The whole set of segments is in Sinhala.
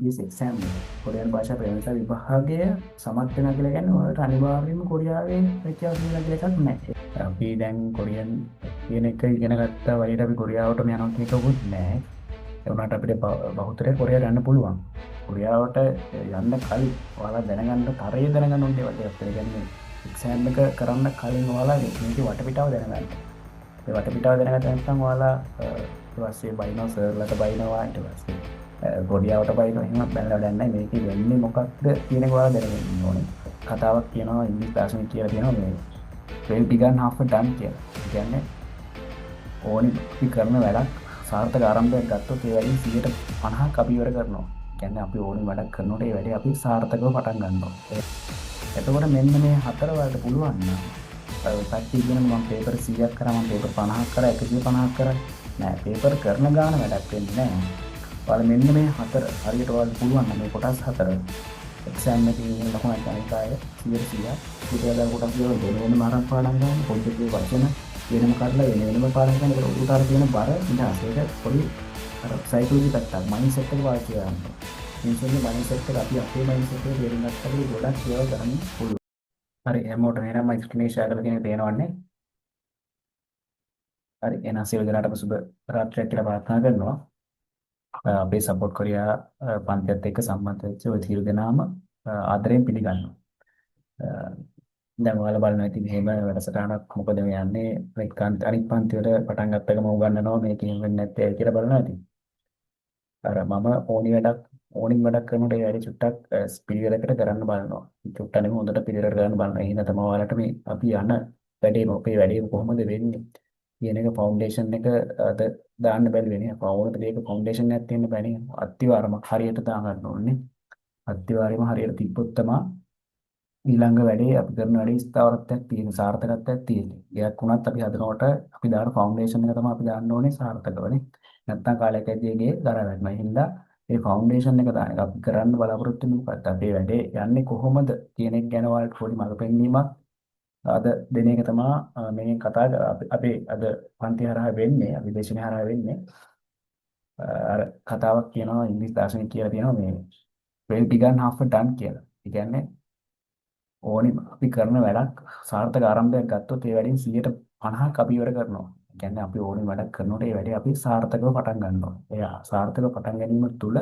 BS එක්සෑම් එක කොරියානු භාෂා ප්‍රවේශ විභාගය සමත් වෙනවා කියලා කියන්නේ ඔයාලට අනිවාර්යයෙන්ම කොරියාවෙන් රැකියාව තියෙනවා කියලා එකක් නැහැ. අපි දැන් කොරියන් කියන එක ඉගෙන ගත්තා වගේට අපි කොරියාවටම යනවා කියන එකකුත් නැහැ. ඒ වුණාට අපිට බහුතරය කොරියාවට යන්න පුළුවන්. කොරියාවට යන්න කලින් ඔයාලා දැනගන්න තරය දැනගන්න ඕනේ දේවල් ටිකක්. ඒ කියන්නේ එක්සෑම් එක කරන්න කලින් ඔයාලා මේකේ වටපිටාව දැනගන්න. ඒ වටපිටාව දැනගත්ත නැත්නම් ඔයාලා ඊට පස්සේ බයිනෝ සර්ලට බයිනවා ඊට පස්සේ ගොඩියාවට බයිනෝ එහෙම බැලලා වැඩක් නැහැ. මේකේ වෙන්නේ මොකක්ද කියන එක ඔයාලා දැනගන්න ඕනේ. කතාවක් කියනවා ඉංග්‍රීසි භාෂාවෙන් කියලා කියනවා මේ well begun half done කියලා. ඒ කියන්නේ ඕනි අපි කරන වැඩක් සාර්ථක ආරම්භයක් ගත්තොත් ඒ වැඩේ 150ක් අපි ඉවර කරනවා. කියන්නේ අපි ඕනි වැඩක් කරනකොට ඒ වැඩේ අපි සාර්ථකව පටන් ගන්නවා. එතකොට මෙන්න මේ හතර වලට පුළුවන් නම් පැටි ඉගෙන මම පේපර් 100ක් කරා මම පේපර් 50ක් කරා 150ක් කරා නෑ පේපර් කරන ගාන වැඩක් වෙන්නේ නෑ. ඔයාලා මෙන්න මේ හතර හරියට ඔයාලට පුළුවන් නම් මේ කොටස් හතර එක්සෑම් එකේ ඉන්න ලකුණක් අනිත් අය 100 විද්‍යාලය කොටස් වල වෙන මාර්ක් පාඩම් ගන්න පොඩ්ඩක් වචන වෙනම කරලා වෙනම පාඩම් කරන එකට උදාර තියෙන බර ඉඳලා ඒක පොඩි අර සයිකොලොජි පැත්තක් මයින්ඩ්සෙට් එක පාවිච්චි කරනවා. මිනිස්සුන්ගේ මයින්ඩ්සෙට් එක අපි අපේ මයින්ඩ්සෙට් එක තේරුම් ගත්තට ගොඩක් ඒවා කරන්න පුළුවන්. හරි හැමෝටම එහෙනම් මම ස්ක්‍රීන් ෂෙයා කරලා කියන තේනවන්නේ. හරි එහෙනම් සියලු දෙනාටම සුබ රාත්‍රියක් කියලා ප්‍රාර්ථනා කරනවා. අපේ සපෝට් කොරියා පන්තියත් එක්ක සම්බන්ධ වෙච්ච ඔය සියලු දෙනාම ආදරයෙන් පිළිගන්නවා. දැන් ඔයාලා බලනවා ඉතින් එහෙම වැඩසටහනක් මොකද මේ යන්නේ අනිත් පන්ති වල පටන් ගත්තකම උගන්වනවා මේක එහෙම වෙන්නේ නැත්තේ ඇයි කියලා බලනවා ඉතින්. අර මම ඕනින් වැඩක් කරනකොට ඒ වැඩි චුට්ටක් පිළිවෙලකට කරන්න බලනවා. චුට්ටක් නෙමෙයි හොඳට පිළිවෙලකට කරන්න බලනවා. එහෙනම් තමයි ඔයාලට මේ අපි යන වැඩේ අපේ වැඩේ කොහොමද වෙන්නේ කියන එක ෆවුන්ඩේෂන් එක අද දාන්න බැරි වෙන්නේ. පවුලට මේක ෆවුන්ඩේෂන් එකක් තියෙන්න බෑනේ. අත්තිවාරමක් හරියට දාගන්න ඕනේ. අත්තිවාරෙම හරියට තිබ්බොත් තමයි ඊළඟ වැඩේ අපි කරන වැඩේ ස්ථාවරත්වයක් තියෙන සාර්ථකත්වයක් තියෙන්නේ. ගයක් වුණත් අපි හදනකොට අපි දාන ෆවුන්ඩේෂන් එක තමයි අපි දාන්න ඕනේ සාර්ථකවනේ. නැත්නම් කාලයක් ඇද්දී දර වැටෙනවා. ඒ හින්දා මේ ෆවුන්ඩේෂන් එක දාන එක අපි කරන්න බලාපොරොත්තු වෙන්නේ මොකක්ද? අපේ වැඩේ යන්නේ කොහොමද කියන එක ගැන ඔයාලට පොඩි මඟ පෙන්වීමක් අද දෙන එක තමයි මේ කතා අපේ අද පන්ති හරහා වෙන්නේ, අපි දේශනේ හරහා වෙන්නේ. අර කතාවක් කියනවා ඉංග්‍රීසි දාර්ශනික කියලා තියෙනවා මේ well begun half done කියලා. ඒ කියන්නේ ඕනි අපි කරන වැඩක් සාර්ථක ආරම්භයක් ගත්තොත් ඒ වැඩෙන් 150ක් අපි ඉවර කරනවා. ඒ කියන්නේ අපි ඕනි වැඩක් කරනකොට ඒ වැඩේ අපි සාර්ථකව පටන් ගන්නවා. ඒ සාර්ථකව පටන් ගැනීම තුළ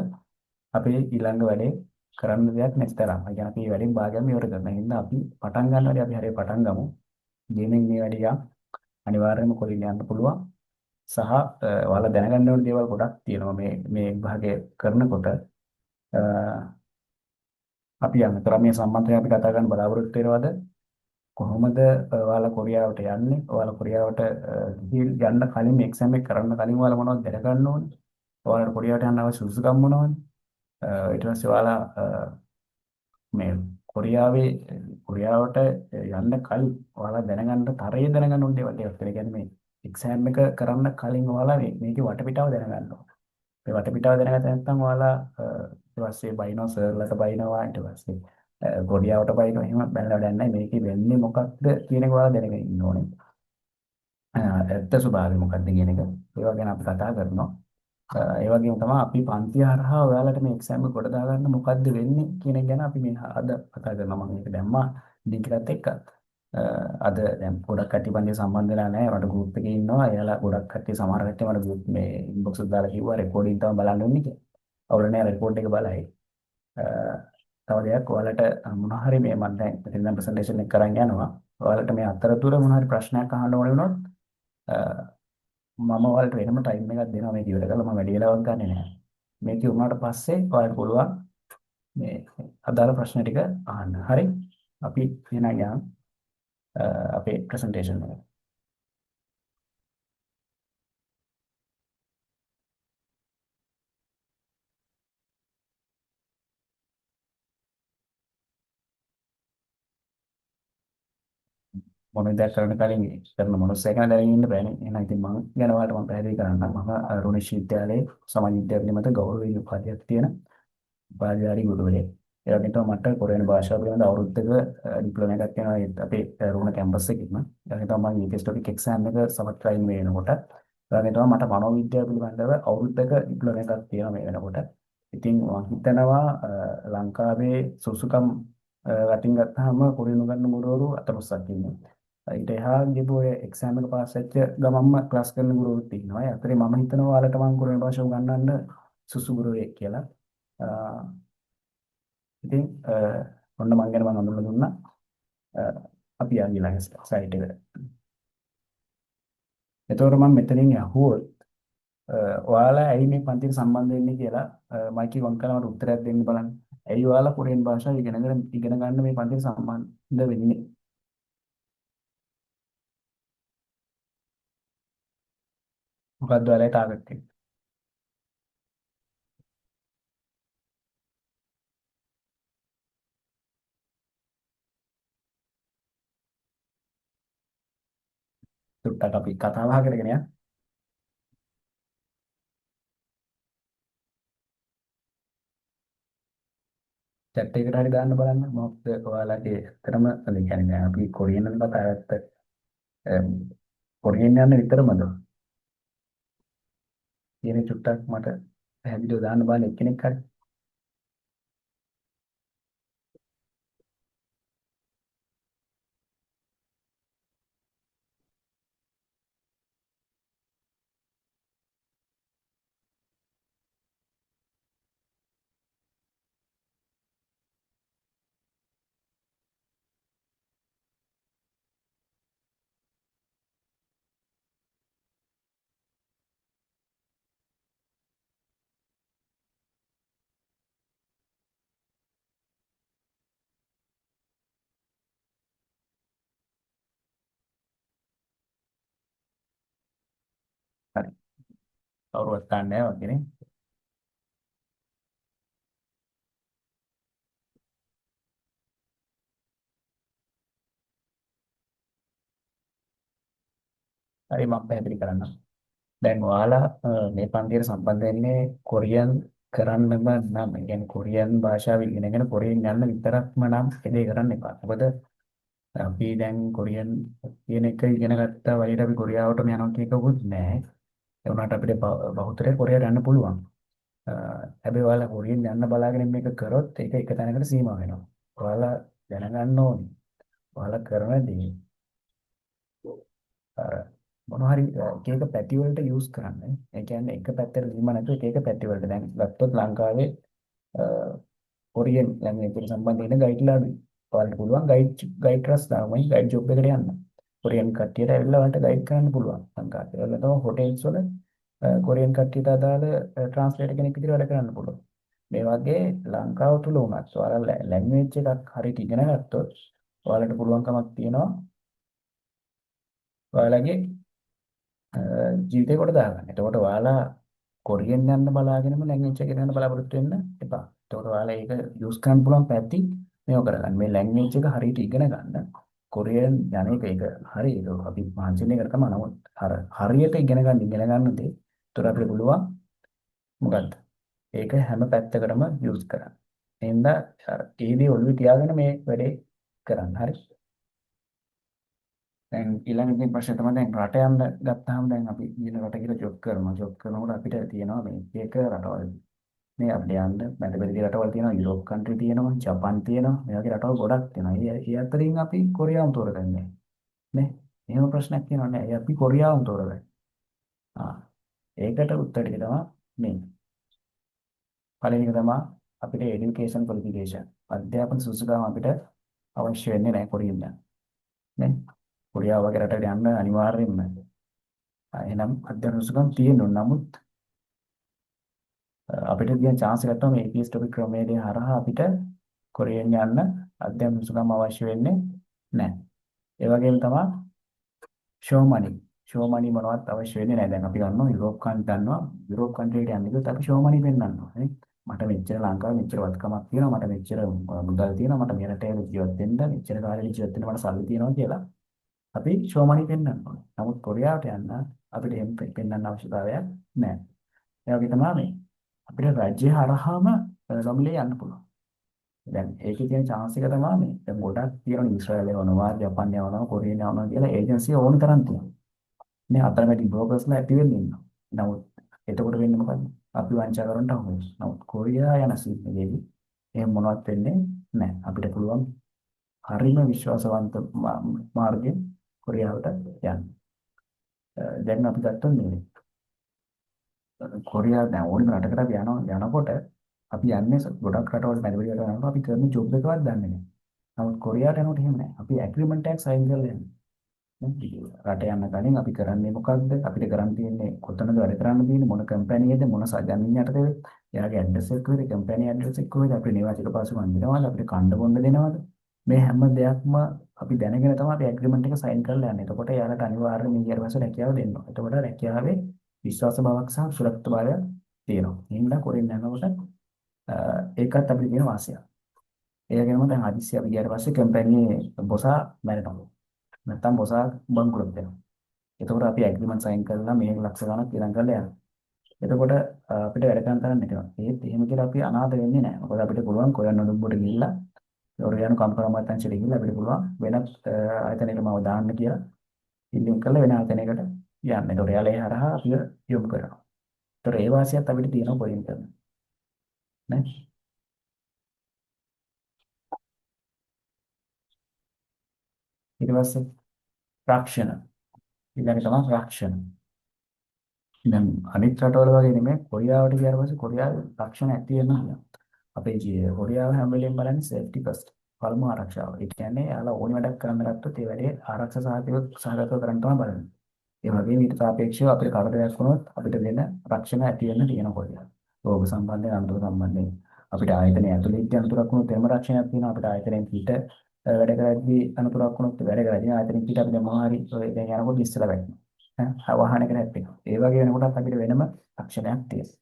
අපේ ඊළඟ වැඩේ කරන්න දෙයක් නැති තරම්. ඒ කියන්නේ අපි මේ වැඩෙන් භාගයක් ඉවර කරනවා. ඒ හින්දා අපි පටන් ගන්න වැඩේ අපි හරියට පටන් ගමු. ගේමින් මේ වැඩේ අනිවාර්යයෙන්ම කොරින් යන්න පුළුවන්. සහ ඔයාලා දැනගන්න ඕන දේවල් ගොඩක් තියෙනවා මේ විභාගය කරනකොට. අපි යන ක්‍රමයේ සම්බන්ධයෙන් අපි කතා කරන්න බලාපොරොත්තු වෙනවද? කොහොමද ඔයාලා කොරියාවට යන්නේ? ඔයාලා කොරියාවට යන්න කලින් මේ එක්සෑම් එක කරන්න කලින් ඔයාලා මොනවද දැනගන්න ඕනේ? ඔයාලට කොරියාවට යන්න අවශ්‍ය සුදුසුකම් මොනවද? ඊට පස්සේ ඔයාලා මේ කොරියාවට යන්න කලින් ඔයාලා දැනගන්න තරය දැනගන්න ඕනේ දේවල් ටිකක්. ඒ කියන්නේ මේ එක්සෑම් එක කරන්න කලින් ඔයාලා මේකේ වටපිටාව දැනගන්න ඕනේ. මේ වටපිටාව දැනගත්ත නැත්නම් ඔයාලා ඊට පස්සේ බයිනෝ සර්ලට බයිනවා ඊට පස්සේ ගොඩියාවට බයිනවා එහෙම බැලලා වැඩක් නැහැ. මේකේ වෙන්නේ මොකක්ද කියන එක ඔයාලා දැනගෙන ඉන්න ඕනේ. ඇත්ත ස්වභාවය මොකක්ද කියන එක ඒවා ගැන අපි කතා කරනවා. ඒ වගේම තමයි අපි පන්ති හරහා ඔයාලට මේ එක්සෑම් එක කොට දාගන්න මොකද්ද වෙන්නේ කියන එක ගැන අපි මේ අද කතා කරනවා. මම මේක දැම්මා ලින්ක් එකත් එක්ක. අද දැන් ගොඩක් කට්ටිය පන්තිය සම්බන්ධ වෙලා නැහැ. මට ගෲප් එකේ ඉන්නවා. එයාලා ගොඩක් කට්ටිය සමහර කට්ටිය මට ගෲප් මේ ඉන්බොක්ස් එක දාලා කිව්වා රෙකෝඩින් තමයි බලන්න ඕනේ කියලා. අවුල නැහැ රෙකෝඩ් එක බලයි. තව දෙයක් ඔයාලට මොනවා හරි මේ මම දැන් මෙතන දැන් ප්‍රසන්ටේෂන් එක කරන් යනවා. ඔයාලට මේ අතරතුර මොනවා හරි ප්‍රශ්නයක් අහන්න ඕනේ වුණොත් මම ඔයාලට වෙනම ටයිම් එකක් දෙනවා මේක ඉවර කරලා මම වැඩි වෙලාවක් ගන්නෙ නැහැ. මේක වුණාට පස්සේ ඔයාලට පුළුවන් මේ අදාළ ප්‍රශ්න ටික අහන්න. හරි? අපි එහෙනම් යන්න අපේ ප්‍රසන්ටේෂන් එක. මොන දෙයක් කරන්න කලින් කරන මොනස් එක ගැන දැනගෙන ඉන්න බෑනේ. එහෙනම් ඉතින් මම ගැන ඔයාලට මම පැහැදිලි කරන්නම්. මම රුණේෂ් විද්‍යාලයේ සමාජ විද්‍යාව පිළිබඳ ගෞරවයෙන් උපාධියක් තියෙන උපාධිධාරී ගුරුවරයෙක්. ඒ වගේම තමයි මට කොරියානු භාෂාව පිළිබඳ අවුරුද්දක ඩිප්ලෝමා එකක් යනවා අපේ රුණ කැම්පස් එකකින්ම. ඒ වගේම තමයි මම EPS ටොපික් එක්සෑම් එක සමත් ට්‍රයින් වෙනකොට. ඒ වගේම තමයි මට මනෝවිද්‍යාව පිළිබඳව අවුරුද්දක ඩිප්ලෝමා එකක් තියෙනවා මේ වෙනකොට. ඉතින් මම හිතනවා ලංකාවේ සුසුකම් රටින් ගත්තාම කුරියනු ගන්න ගුරුවරු අතලොස්සක් ඉන්නවා. ඊට එහා ගිහපු ඔය එක්සෑම් එක පාස් වෙච්ච ගමන්ම ක්ලාස් කරන ගුරුවරුත් ඉන්නවා. ඒ අතරේ මම හිතනවා ඔයාලට මම කුරියන භාෂාව උගන්වන්න සුසු ගුරුවෙක් කියලා. අ, ඉතින් ඔන්න මං ගැන මම හඳුන්වලා දුන්නා. අ, අපි යන් ඊළඟ සයිට් එකට. එතකොට මම මෙතනින් අහුවොත් ඔයාලා ඇයි මේ පන්තිට සම්බන්ධ වෙන්නේ කියලා මයිකි වං කළා මට උත්තරයක් දෙන්න බලන්න. ඇයි ඔයාලා කොරියන් භාෂාව ඉගෙන ගන්න මේ පන්තිට සම්බන්ධ වෙන්නේ? මොකක්ද ඔයාලගේ ටාගට් එක? චුට්ටක් අපි කතා බහ කරගෙන යන්න. chat එකට හරි දාන්න බලන්න. මොකද ඔයාලගේ ඇත්තටම ඒ කියන්නේ අපි කොරියන් වල කතා කරත් කොරියන් යන විතරමද? කියන චුට්ටක් මට පැහැදිලිව දාන්න බලන්න එක්කෙනෙක් හරි. හරි. කවුරුවත් ගන්න නැහැ වගේනේ. හරි මම පැහැදිලි කරන්නම්. දැන් ඔයාලා මේ පන්තියට සම්බන්ධ වෙන්නේ කොරියන් කරන්නම නම් ඒ කියන්නේ කොරියන් භාෂාව ඉගෙනගෙන කොරියන් යන්න විතරක්ම නම් ඒ දේ කරන්න එපා. මොකද අපි දැන් කොරියන් කියන එක ඉගෙන ගත්තා වලියට අපි කොරියාවටම යනවා කියකකුත් නැහැ. ඒ වුණාට අපිට බහුතරය කොරියාවට යන්න පුළුවන්. හැබැයි ඔයාලා කොරියන් යන්න බලාගෙන මේක කරොත් ඒක එක තැනකට සීමා වෙනවා. ඔයාලා දැනගන්න ඕනේ. ඔයාලා කරන දේ අර මොනවා හරි එක එක පැති වලට යූස් කරන්න. ඒ කියන්නේ එක පැත්තට සීමා නැතුව එක එක පැති වලට. දැන් ගත්තොත් ලංකාවේ කොරියන් ලැන්ග්වේජ් එකට සම්බන්ධ වෙන ගයිඩ්ලා අඩුයි. ඔයාලට පුළුවන් ගයිඩ් රස් දාමයි ගයිඩ් ජොබ් එකට යන්න. කොරියන් කට්ටියට ඇවිල්ලා ඔයාලට ගයිඩ් කරන්න පුළුවන්. ලංකාවේ. ඔයාලා තමයි හොටෙල්ස් වල කොරියන් කට්ටියට අදාළ ට්‍රාන්ස්ලේටර් කෙනෙක් විදිහට වැඩ කරන්න පුළුවන්. මේ වගේ ලංකාව තුල උනත් ඔයාලා ලැන්ග්වේජ් එකක් හරියට ඉගෙන ගත්තොත් ඔයාලට පුළුවන්කමක් තියෙනවා ඔයාලගේ ජීවිතේ කොට දාගන්න. එතකොට ඔයාලා කොරියන් යන්න බලාගෙනම ලැන්ග්වේජ් එක ඉගෙන ගන්න බලාපොරොත්තු වෙන්න එපා. එතකොට ඔයාලා ඒක යූස් කරන්න පුළුවන් පැති මේව කරගන්න. මේ ලැන්ග්වේජ් එක හරියට ඉගෙන ගන්න. කොරියන් යන එක ඒක හරි ඒක අපි මානසික එකට තමයි නමුත් හරියට ඉගෙන ගන්න දේ. ඒතර අපිට පුළුවන් මොකද්ද? ඒක හැම පැත්තකටම යූස් කරන්න. එහෙනම් ඒ දේ ඔළුවේ තියාගෙන මේ වැඩේ කරන්න. හරි. දැන් ඊළඟ ඉතින් ප්‍රශ්නේ තමයි දැන් රට යන්න ගත්තාම දැන් අපි ඊළ රට කියලා ජොබ් කරනවා. ජොබ් කරනකොට අපිට තියෙනවා මේ එක රටවල්. මේ අපිට යන්න මැද පෙරදිග රටවල් තියෙනවා, යුරෝප් කන්ට්‍රි තියෙනවා, ජපාන් තියෙනවා. මේ වගේ රටවල් ගොඩක් තියෙනවා. ඒ අතරින් අපි කොරියාවම තෝරගන්නේ නේ. එහෙම ප්‍රශ්නයක් තියෙනවා නෑ. අපි කොරියාවම තෝරගන්නේ. ආ ඒකට උත්තරේ තමයි මේ. පළවෙනි එක තමයි අපිට এডুকেෂන් ක්වොලිෆිකේෂන්. අධ්‍යාපන සුසුකම් අපිට අවශ්‍ය වෙන්නේ නැහැ කොරියන් යන්න. නේ. කොරියාව වගේ රටකට යන්න අනිවාර්යෙන්ම එහෙනම් අධ්‍යාපන සුසුකම් තියෙන්න ඕන. නමුත් අපිට තියෙන chance එකක් තමයි APS topic ක්‍රමයේදී හරහා අපිට කොරියන් යන්න අධ්‍යාපන සුසුකම් අවශ්‍ය වෙන්නේ නැහැ. ඒ වගේම තමයි show money. show money මොනවත් අවශ්‍ය වෙන්නේ නැහැ. දැන් අපි ගන්නවා යුරෝප් කන්ට්‍රි ගන්නවා. යුරෝප් කන්ට්‍රි එකට යන්න ගියොත් අපි show money පෙන්නන්න ඕනේ. මට මෙච්චර ලංකාවේ මෙච්චර වත්කමක් තියෙනවා. මට මෙච්චර මුදල් තියෙනවා. මට මේ රටේ ජීවත් වෙන්න මෙච්චර කාලෙක ජීවත් වෙන්න මට සල්ලි තියෙනවා කියලා අපි show money පෙන්නන්න ඕනේ. නමුත් කොරියාවට යන්න අපිට එහෙම පෙන්නන්න අවශ්‍යතාවයක් නැහැ. ඒ වගේ තමයි මේ අපිට රාජ්‍ය හරහාම නොමිලේ යන්න පුළුවන්. දැන් ඒකේ තියෙන chance එක තමයි මේ දැන් ගොඩක් තියෙනවා ඊශ්‍රායලය යනවා, ජපාන් යනවා, කොරියාව යනවා කියලා ඒජන්සි ඕන තරම් තියෙනවා. මේ අතරමැදි බ්‍රෝකර්ස්ලා ඇති වෙන්නේ ඉන්නවා. නමුත් එතකොට වෙන්නේ මොකද්ද? අපි වංචා කරන්නට අහු වෙනවා. නමුත් කොරියා යන සීට්මේදී එහෙම මොනවත් වෙන්නේ නැහැ. අපිට පුළුවන් හරිම විශ්වාසවන්ත මාර්ගයෙන් කොරියාවට යන්න. දැන් අපි ගත්තොත් නෙවෙයි. කොරියාව දැන් ඕනම රටකට අපි යනකොට අපි යන්නේ ගොඩක් රටවල් පරිවර්තන කරනවා අපි කරන ජොබ් එකවත් දන්නේ නැහැ. නමුත් කොරියාවට යනකොට එහෙම නැහැ. අපි ඇග්‍රීමන්ට් එකක් සයින් කරලා යනවා. රට යන්න කලින් අපි කරන්නේ මොකක්ද? අපිට කරන් තියෙන්නේ කොතනද වැඩ කරන්න තියෙන්නේ මොන කම්පැනියේද මොන සජමින් යටතේද? එයාගේ ඇඩ්‍රස් එක කොහෙද? කම්පැනි ඇඩ්‍රස් එක කොහෙද? අපිට නිවාසික පාසුකම් දෙනවද? අපිට කණ්ඩ බොණ්ඩ දෙනවද? මේ හැම දෙයක්ම අපි දැනගෙන තමයි අපි ඇග්‍රීමන්ට් එක සයින් කරලා යන්නේ. එතකොට එයාලට අනිවාර්යයෙන් මේ ඊට පස්සේ රැකියාව දෙන්න ඕන. එතකොට රැකියාවේ විශ්වාස බවක් සහ සුරක්ෂිතභාවයක් තියෙනවා. එහෙනම් කොරින් යනකොට ඒකත් අපිට තියෙන වාසියක්. ඒ වගේම දැන් හදිස්සිය අපි ගියාට පස්සේ කම්පැනි බොසා මැරෙනවා. නැත්තම් බොසා බංකුලොත් වෙනවා. එතකොට අපි ඇග්‍රීමන්ට් සයින් කරලා මේ ලක්ෂ ගණන් ඊළඟ කරලා යනවා. එතකොට අපිට වැඩ කරන්න තරම් නැතිවෙනවා. ඒත් එහෙම කියලා අපි අනාථ වෙන්නේ නැහැ. මොකද අපිට පුළුවන් කොයන් නඩුවට ගිහිල්ලා ඔරියානු කම්කරමත්තන්ට ගිහිල්ලා අපිට පුළුවන් වෙනත් ආයතනයකට මම දාන්න කියලා ඉල්ලීම් කරලා වෙන ආයතනයකට යන්න. ඒතකොට එයාලා ඒ හරහා අපිව යොමු කරනවා. ඒතකොට ඒ වාසියත් අපිට තියෙනවා කොරින් කරන. නේ? ඊට පස්සේ රක්ෂණ. ඊළඟ තමයි රක්ෂණ. දැන් අනිත් රටවල වගේ නෙමෙයි කොරියාවට ගියාට පස්සේ කොරියාවේ රක්ෂණ ඇති වෙනවා. අපේ කොරියාව හැම වෙලෙම බලන්නේ සේෆ්ටි ෆස්ට්. පළමු ආරක්ෂාව. ඒ කියන්නේ යාලා ඕනි වැඩක් කරන්න ගත්තොත් ඒ වැඩේ ආරක්ෂා සහගතව කරන්න තමයි බලන්නේ. ඒ වගේම ඊට සාපේක්ෂව අපිට කරදරයක් වුණොත් අපිට දෙන රක්ෂණ ඇති වෙන්න තියෙන කොරියාව. රෝග සම්බන්ධයෙන් අනතුරු සම්බන්ධයෙන් අපිට ආයතනය ඇතුළේ ඉච්ච අනතුරක් වුණොත් එම රක්ෂණයක් තියෙනවා. අපිට ආයතනයෙන් පිට වැඩ කරද්දී අනතුරක් වුණොත් වැඩ කරද්දී ආයතනයෙන් පිට අපිට මොනවා හරි ඔය දැන් යනකොට ඉස්සලා වැටෙනවා. වාහනයකට හැප්පෙනවා. ඒ වගේ වෙනකොටත් අපිට වෙනම රක්ෂණයක් තියෙනවා.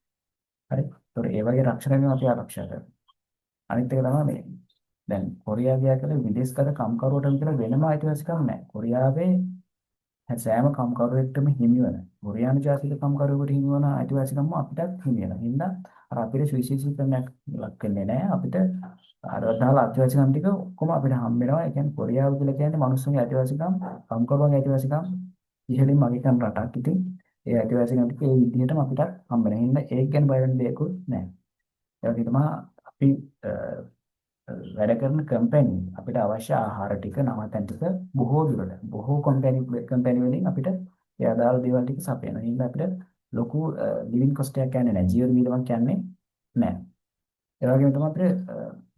හරි. ඒතකොට ඒ වගේ රක්ෂණයෙන් අපි ආරක්ෂා කරනවා. අනිත් එක තමයි මේ දැන් කොරියාව කියලා විදේශගත කම්කරුවටම කියලා වෙනම අයිතිවාසිකම් නැහැ. කොරියාවේ සෑම කම්කරුවෙක්ටම හිමි වෙන කොරියානු ජාතික කම්කරුවෙකුට හිමි වෙන අයිතිවාසිකම් අපිටත් හිමි වෙනවා. හින්දා අර අපිට සුවිශේෂීකරණයක් ලක් වෙන්නේ නැහැ. අපිට අර අදාළ අයිතිවාසිකම් ටික ඔක්කොම අපිට හම්බ වෙනවා. ඒ කියන්නේ කොරියාව කියලා කියන්නේ මිනිස්සුන්ගේ අයිතිවාසිකම්, කම්කරුවන්ගේ අයිතිවාසිකම් ඉහළින් මගේ කරන රටක්. ඉතින් ඒ අයිතිවාසිකම් ටික ඒ විදිහටම අපිට හම්බ වෙනවා. හින්දා ඒක ගැන බය වෙන්න දෙයක් නැහැ. ඒ වගේ තමයි අපි වැඩ කරන කම්පැනි අපිට අවශ්‍ය ආහාර ටික නවතන් ටික බොහෝ දුරට බොහෝ කම්පැනි වලින් අපිට ඒ අදාළ දේවල් ටික සපයනවා. එහෙනම් අපිට ලොකු ලිවිං කොස්ට් එකක් කියන්නේ නැහැ. ජීවන වියදමක් කියන්නේ නැහැ. ඒ වගේම තමයි අපිට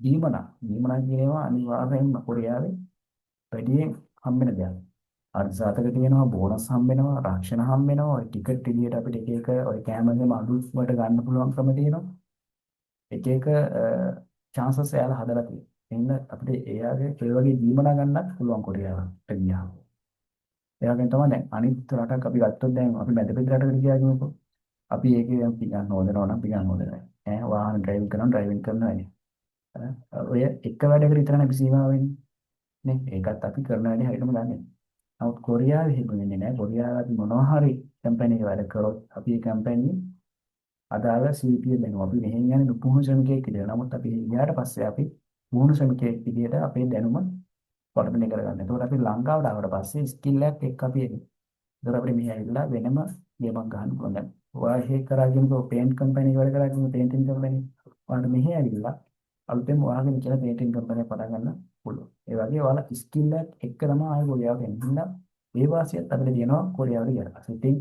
දීමනා කියන ඒවා අනිවාර්යයෙන්ම කොරියාවේ වැඩියෙන් හම්බෙන දෙයක්. අර්ධසාතක තියෙනවා, බෝනස් හම්බෙනවා, රක්ෂණ හම්බෙනවා, ඔය ටිකට් විදියට අපිට එක එක ඔය කැමරේම අඩු වලට ගන්න පුළුවන් ක්‍රම තියෙනවා. එක එක chances එයාලා හදලා තියෙනවා. එහෙනම් අපිට එයාගේ ඒ වගේ දීමනා ගන්නත් පුළුවන් කොරියාවට ගියාම. ඒ වගේම තමයි දැන් අනිත් රටක් අපි ගත්තොත් දැන් අපි මැද පෙළ රටකට ගියා කියමුකෝ. අපි ඒකේ පිගන්න හොදනවා නම් පිගන්න හොද නැහැ. වාහන ඩ්‍රයිවිං කරනවා නේ. ඔය එක වැඩකට විතර නේ අපි සීමා වෙන්නේ. නේ ඒකත් අපි කරන වැඩේ හරියටම දන්නේ. නමුත් කොරියාවේ එහෙම වෙන්නේ නැහැ. කොරියාවේ අපි මොනවා හරි කම්පැනි එක වැඩ කරොත් අපි ඒ කම්පැනි අදාළ CPL දෙනවා. අපි මෙහෙන් යන්නේ දුපුහුණු ශ්‍රමිකයෙක් කියලා. නමුත් අපි ගියාට පස්සේ අපි පුහුණු ශ්‍රමිකයෙක් විදිහට අපේ දැනුම වර්ධනය කරගන්න. එතකොට අපි ලංකාවට ආවට පස්සේ ස්කිල් එකක් එක්ක අපි එන්නේ. ඒතකොට අපිට මෙහි ඇවිල්ලා වෙනම ගේමක් ගන්න පුළුවන්. දැන් ඔයා හේ කරාගෙනකෝ පේන්ට් කම්පැනි එක වැඩ කරාගෙන පේන්ටින් කම්පැනි. ඔයාලට මෙහි ඇවිල්ලා අලුතෙන් ඔයාගෙන කියලා පේන්ටින් කම්පැනි එක පටන් ගන්න පුළුවන්. ඒ වගේ ඔයාලා ස්කිල් එකක් එක්ක තමයි ආයෙ කොරියාවට එන්නේ. ඒ වාසියත් අපිට තියෙනවා කොරියාවට ගියලා. ඉතින්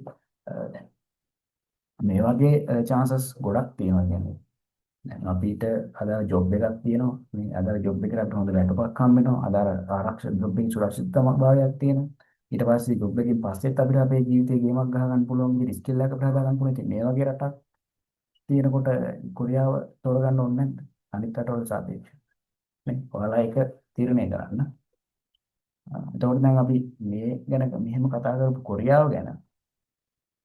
මේ වගේ chances ගොඩක් තියෙනවා කියන්නේ. දැන් අපිට අදාළ ජොබ් එකක් තියෙනවා. මේ අදාළ ජොබ් එකට අපිට හොඳ වැටුපක් හම්බ වෙනවා. අදාළ ආරක්ෂක ජොබ් එකේ සුරක්ෂිතතාවයක් තියෙනවා. ඊට පස්සේ ජොබ් එකකින් පස්සෙත් අපිට අපේ ජීවිතේ ගේමක් ගහ ගන්න පුළුවන් විදිහට ස්කිල් එකක් අපිට හදා ගන්න පුළුවන්. ඉතින් මේ වගේ රටක් තියෙනකොට කොරියාව තෝරගන්න ඕනේ නැද්ද? අනිත් රටවල් සාපේක්ෂව. නේ? ඔයාලා ඒක තීරණය කරන්න. එතකොට දැන් අපි මේ ගැන මෙහෙම කතා කරපු කොරියාව ගැන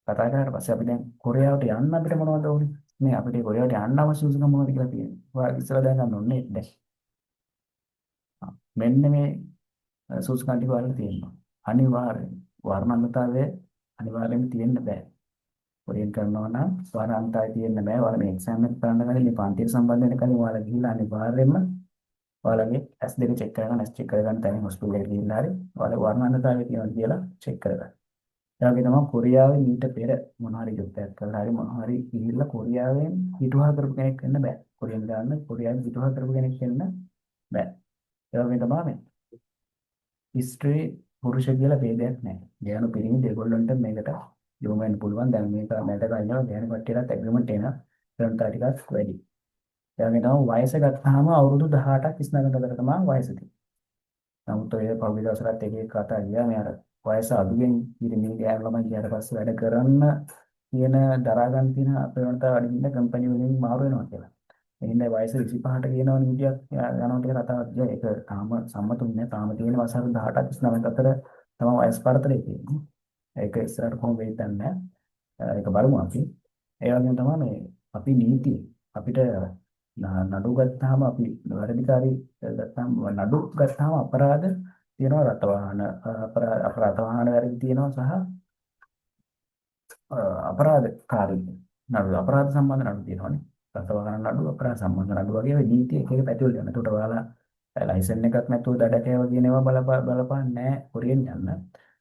කතා කරාට පස්සේ අපි දැන් කොරියාවට යන්න අපිට මොනවද ඕනේ? මේ අපිට කොරියාවට යන්න අවශ්‍ය සුසුකම් මොනවද කියලා තියෙනවා. ඔයාලා ඉස්සරහ දැනගන්න ඕනේ දැන්. මෙන්න මේ සුසුකම් ටික ඔයාලට තියෙනවා. අනිවාර්යෙන් වර්ණන්නතාවය අනිවාර්යෙන් තියෙන්න බෑ. කොරියන් කරනවා නම් වර්ණන්නතාවය තියෙන්න බෑ. ඔයාලා මේ එක්සෑම් එක කරන්න කලින් මේ පන්තියට සම්බන්ධ වෙන කලින් ඔයාලා ගිහිල්ලා අනිවාර්යෙන්ම ඔයාලගේ S2 චෙක් කරගන්න, S චෙක් කරගන්න තැනින් හොස්පිටල් එකට ගිහිල්ලා හරි ඔයාලා වර්ණන්නතාවය තියෙනවා කියලා චෙක් කරගන්න. ඒ වගේ තමයි කොරියාවේ මීට පෙර මොනවා හරි යුද්ධයක් කළා හරි මොනවා හරි ගිහිල්ලා කොරියාවෙන් පිටුවහ කරපු කෙනෙක් වෙන්න බෑ. කොරියන් ගන්න කොරියාවෙන් පිටුවහ කරපු කෙනෙක් වෙන්න බෑ. ඒ වගේ තමයි මේ හිස්ටරි පුරුෂ කියලා ભેදයක් නැහැ. ගෑනු පිරිමි දෙගොල්ලන්ට මේකට යොමු වෙන්න පුළුවන්. දැන් මේක මැද ගන්නවා ගෑනු කට්ටියටත් ඇග්‍රීමන්ට් එන ක්‍රමතා ටිකක් වැඩි. ඒ වගේ තමයි වයස ගත්තාම අවුරුදු 18ක් 29කට තමයි වයස තියෙන්නේ. නමුත් ඔය පහුගිය දවසකට එක එක කතා ගියා මේ අර වයස අඩුවෙන් පිරිමි ගෑනු ළමයි ගියාට පස්සේ වැඩ කරන්න කියන දරා ගන්න තියෙන අපේවන්ට අඩු වෙන කම්පැනි වලින් මාරු වෙනවා කියලා. එහෙනම් වයස 25ට කියනවා නීතියක් යනවා කියලා කතාවක් ගියා. ඒක තාම සම්මතුනේ නැහැ. තාම තියෙන වසර 18ක් 29ක් අතර තමයි වයස් පරතරය තියෙන්නේ. ඒක ඉස්සරහට කොහොම වෙයිද දන්නේ නැහැ. ඒක බලමු අපි. ඒ වගේම තමයි මේ අපි නීති අපිට නඩු ගත්තාම අපි වැරදිකාරී ගත්තාම නඩු ගත්තාම අපරාධ තියෙනවා රටවාහන අපරාධ වාහන වැරදි තියෙනවා සහ අපරාධකාරී නඩු අපරාධ සම්බන්ධ නඩු තියෙනවානේ. රටවාහන නඩු අපරාධ සම්බන්ධ නඩු වගේ ඔය නීති එක එක පැතිවල යනවා. ඒකට ඔයාලා ලයිසන් එකක් නැතුව දඩකෑව කියන ඒවා බලපන්නේ නැහැ කොරියෙන් යන්න.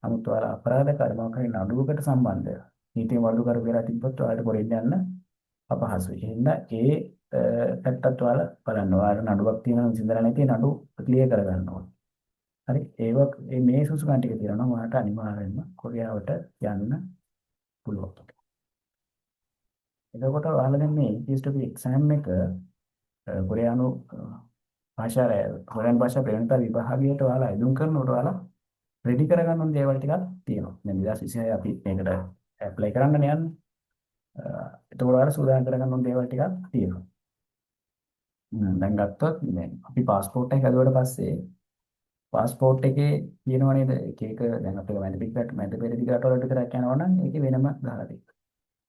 නමුත් ඔයාලා අපරාධකාරී මොකක් හරි නඩුවකට සම්බන්ධ නීතිය වර්ධු කර කියලා තිබ්බොත් ඔයාලට කොරියෙන් යන්න අපහසුයි. එහෙනම් ඒ පැත්තත් ඔයාලා බලන්න. ඔයාලා නඩුවක් තියෙනවා විසඳලා නැති නඩු ක්ලියර් කරගන්න ඕනේ. හරි මේ සුසුකන් ටික තියෙනවා ඔයාලට අනිවාර්යයෙන්ම කොරියාවට යන්න පුළුවන්. එතකොට ඔයාලා දැන් මේ ATS එක්සෑම් එක කොරියානු කොරියානු භාෂා ප්‍රවීණතා විභාගයට ඔයාලා අයදුම් කරනකොට ඔයාලා රෙඩි කරගන්න ඕන දේවල් ටිකක් තියෙනවා. දැන් 2026 අපි මේකට ඇප්ලයි කරන්න යන්නේ. එතකොට ඔයාලා සූදානම් කරගන්න ඕන දේවල් ටිකක් තියෙනවා. දැන් ගත්තොත් දැන් අපි પાස්පෝර්ට් එක හදුවට පස්සේ પાස්පෝර්ට් එකේ කියනවා නේද එක එක දැන් අපේ මැද පෙරදිග රටවල විතරක් යනවා නම් ඒකේ වෙනම ගහලා තියෙනවා.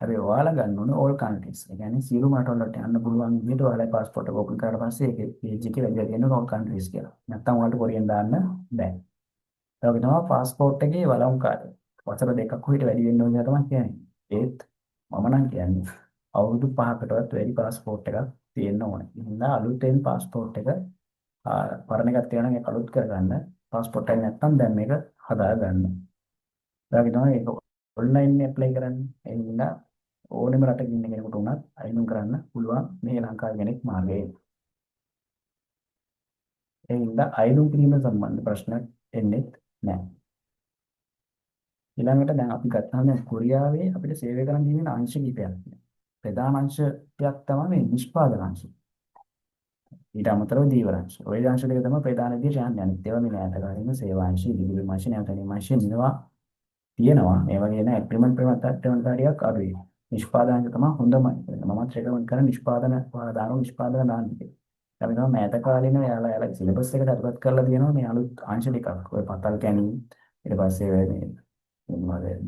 හැබැයි ඔයාලා ගන්න ඕනේ all countries. ඒ කියන්නේ සියලුම රටවලට යන්න පුළුවන් විදිහට ඔයාලා પાස්පෝර්ට් එක ඕපන් කරලා පස්සේ ඒකේ page එකේ වැදගත් තියෙනවා all countries කියලා. නැත්තම් ඔයාලට කොරියෙන් දාන්න බෑ. ඒ වගේ තමයි પાස්පෝර්ට් එකේ වළංකාරය. වසර දෙකක් විතර වැඩි වෙන්න ඕනේ තමයි කියන්නේ. ඒත් මම නම් කියන්නේ අවුරුදු 5කටවත් වැඩි પાස්පෝර්ට් එකක් තියෙන්න ඕනේ. ඉතින් අලුතෙන් પાස්පෝර්ට් එක පරණ එකක් තියෙනවා නම් ඒක අලුත් කරගන්න. પાස්පෝර්ට් එක නැත්තම් දැන් මේක හදා ගන්න. ඒ වගේ තමයි ඒක ඔන්ලයින් ඇප්ලයි කරන්නේ. ඒ නිසා ඕනෙම රටක ඉන්න කෙනෙකුට උනත් අයිනුම් කරන්න පුළුවන් මේ ලංකාවේ කෙනෙක් මාර්ගයේ. ඒ නිසා අයිනුම් කිරීම සම්බන්ධ ප්‍රශ්න එන්නේ නැහැ. ඊළඟට දැන් අපි ගත්තාම දැන් කොරියාවේ අපිට සේවය කරන් දීන අංශ කිහිපයක් තියෙනවා. ප්‍රධාන අංශයක් තමයි මේ නිෂ්පාදන අංශය. ඊට අමතරව දීවරංශ. ওই අංශ දෙක තමයි ප්‍රධාන විදිහට යන්නේ. අනිත් ඒවා මේ නෑතකාරීම සේවාංශය, ඉදිරිපිට අංශය, නැවතීම අංශය මේවා තියෙනවා. මේ වගේ නෑ ඇග්‍රීමන්ට් ප්‍රමත්තාරියක් අඩුයි. නිෂ්පාදනය තමයි හොඳම. මමත් රෙකමන්ඩ් කරන නිෂ්පාදන නිෂ්පාදන දාන්න කියලා. අපි තමයි මෑත කාලේන යාලා සිලබස් එකට අතුලත් කරලා තියෙනවා මේ අලුත් අංශ දෙකක්. ඔය පතල් කැණීම් ඊට පස්සේ මේ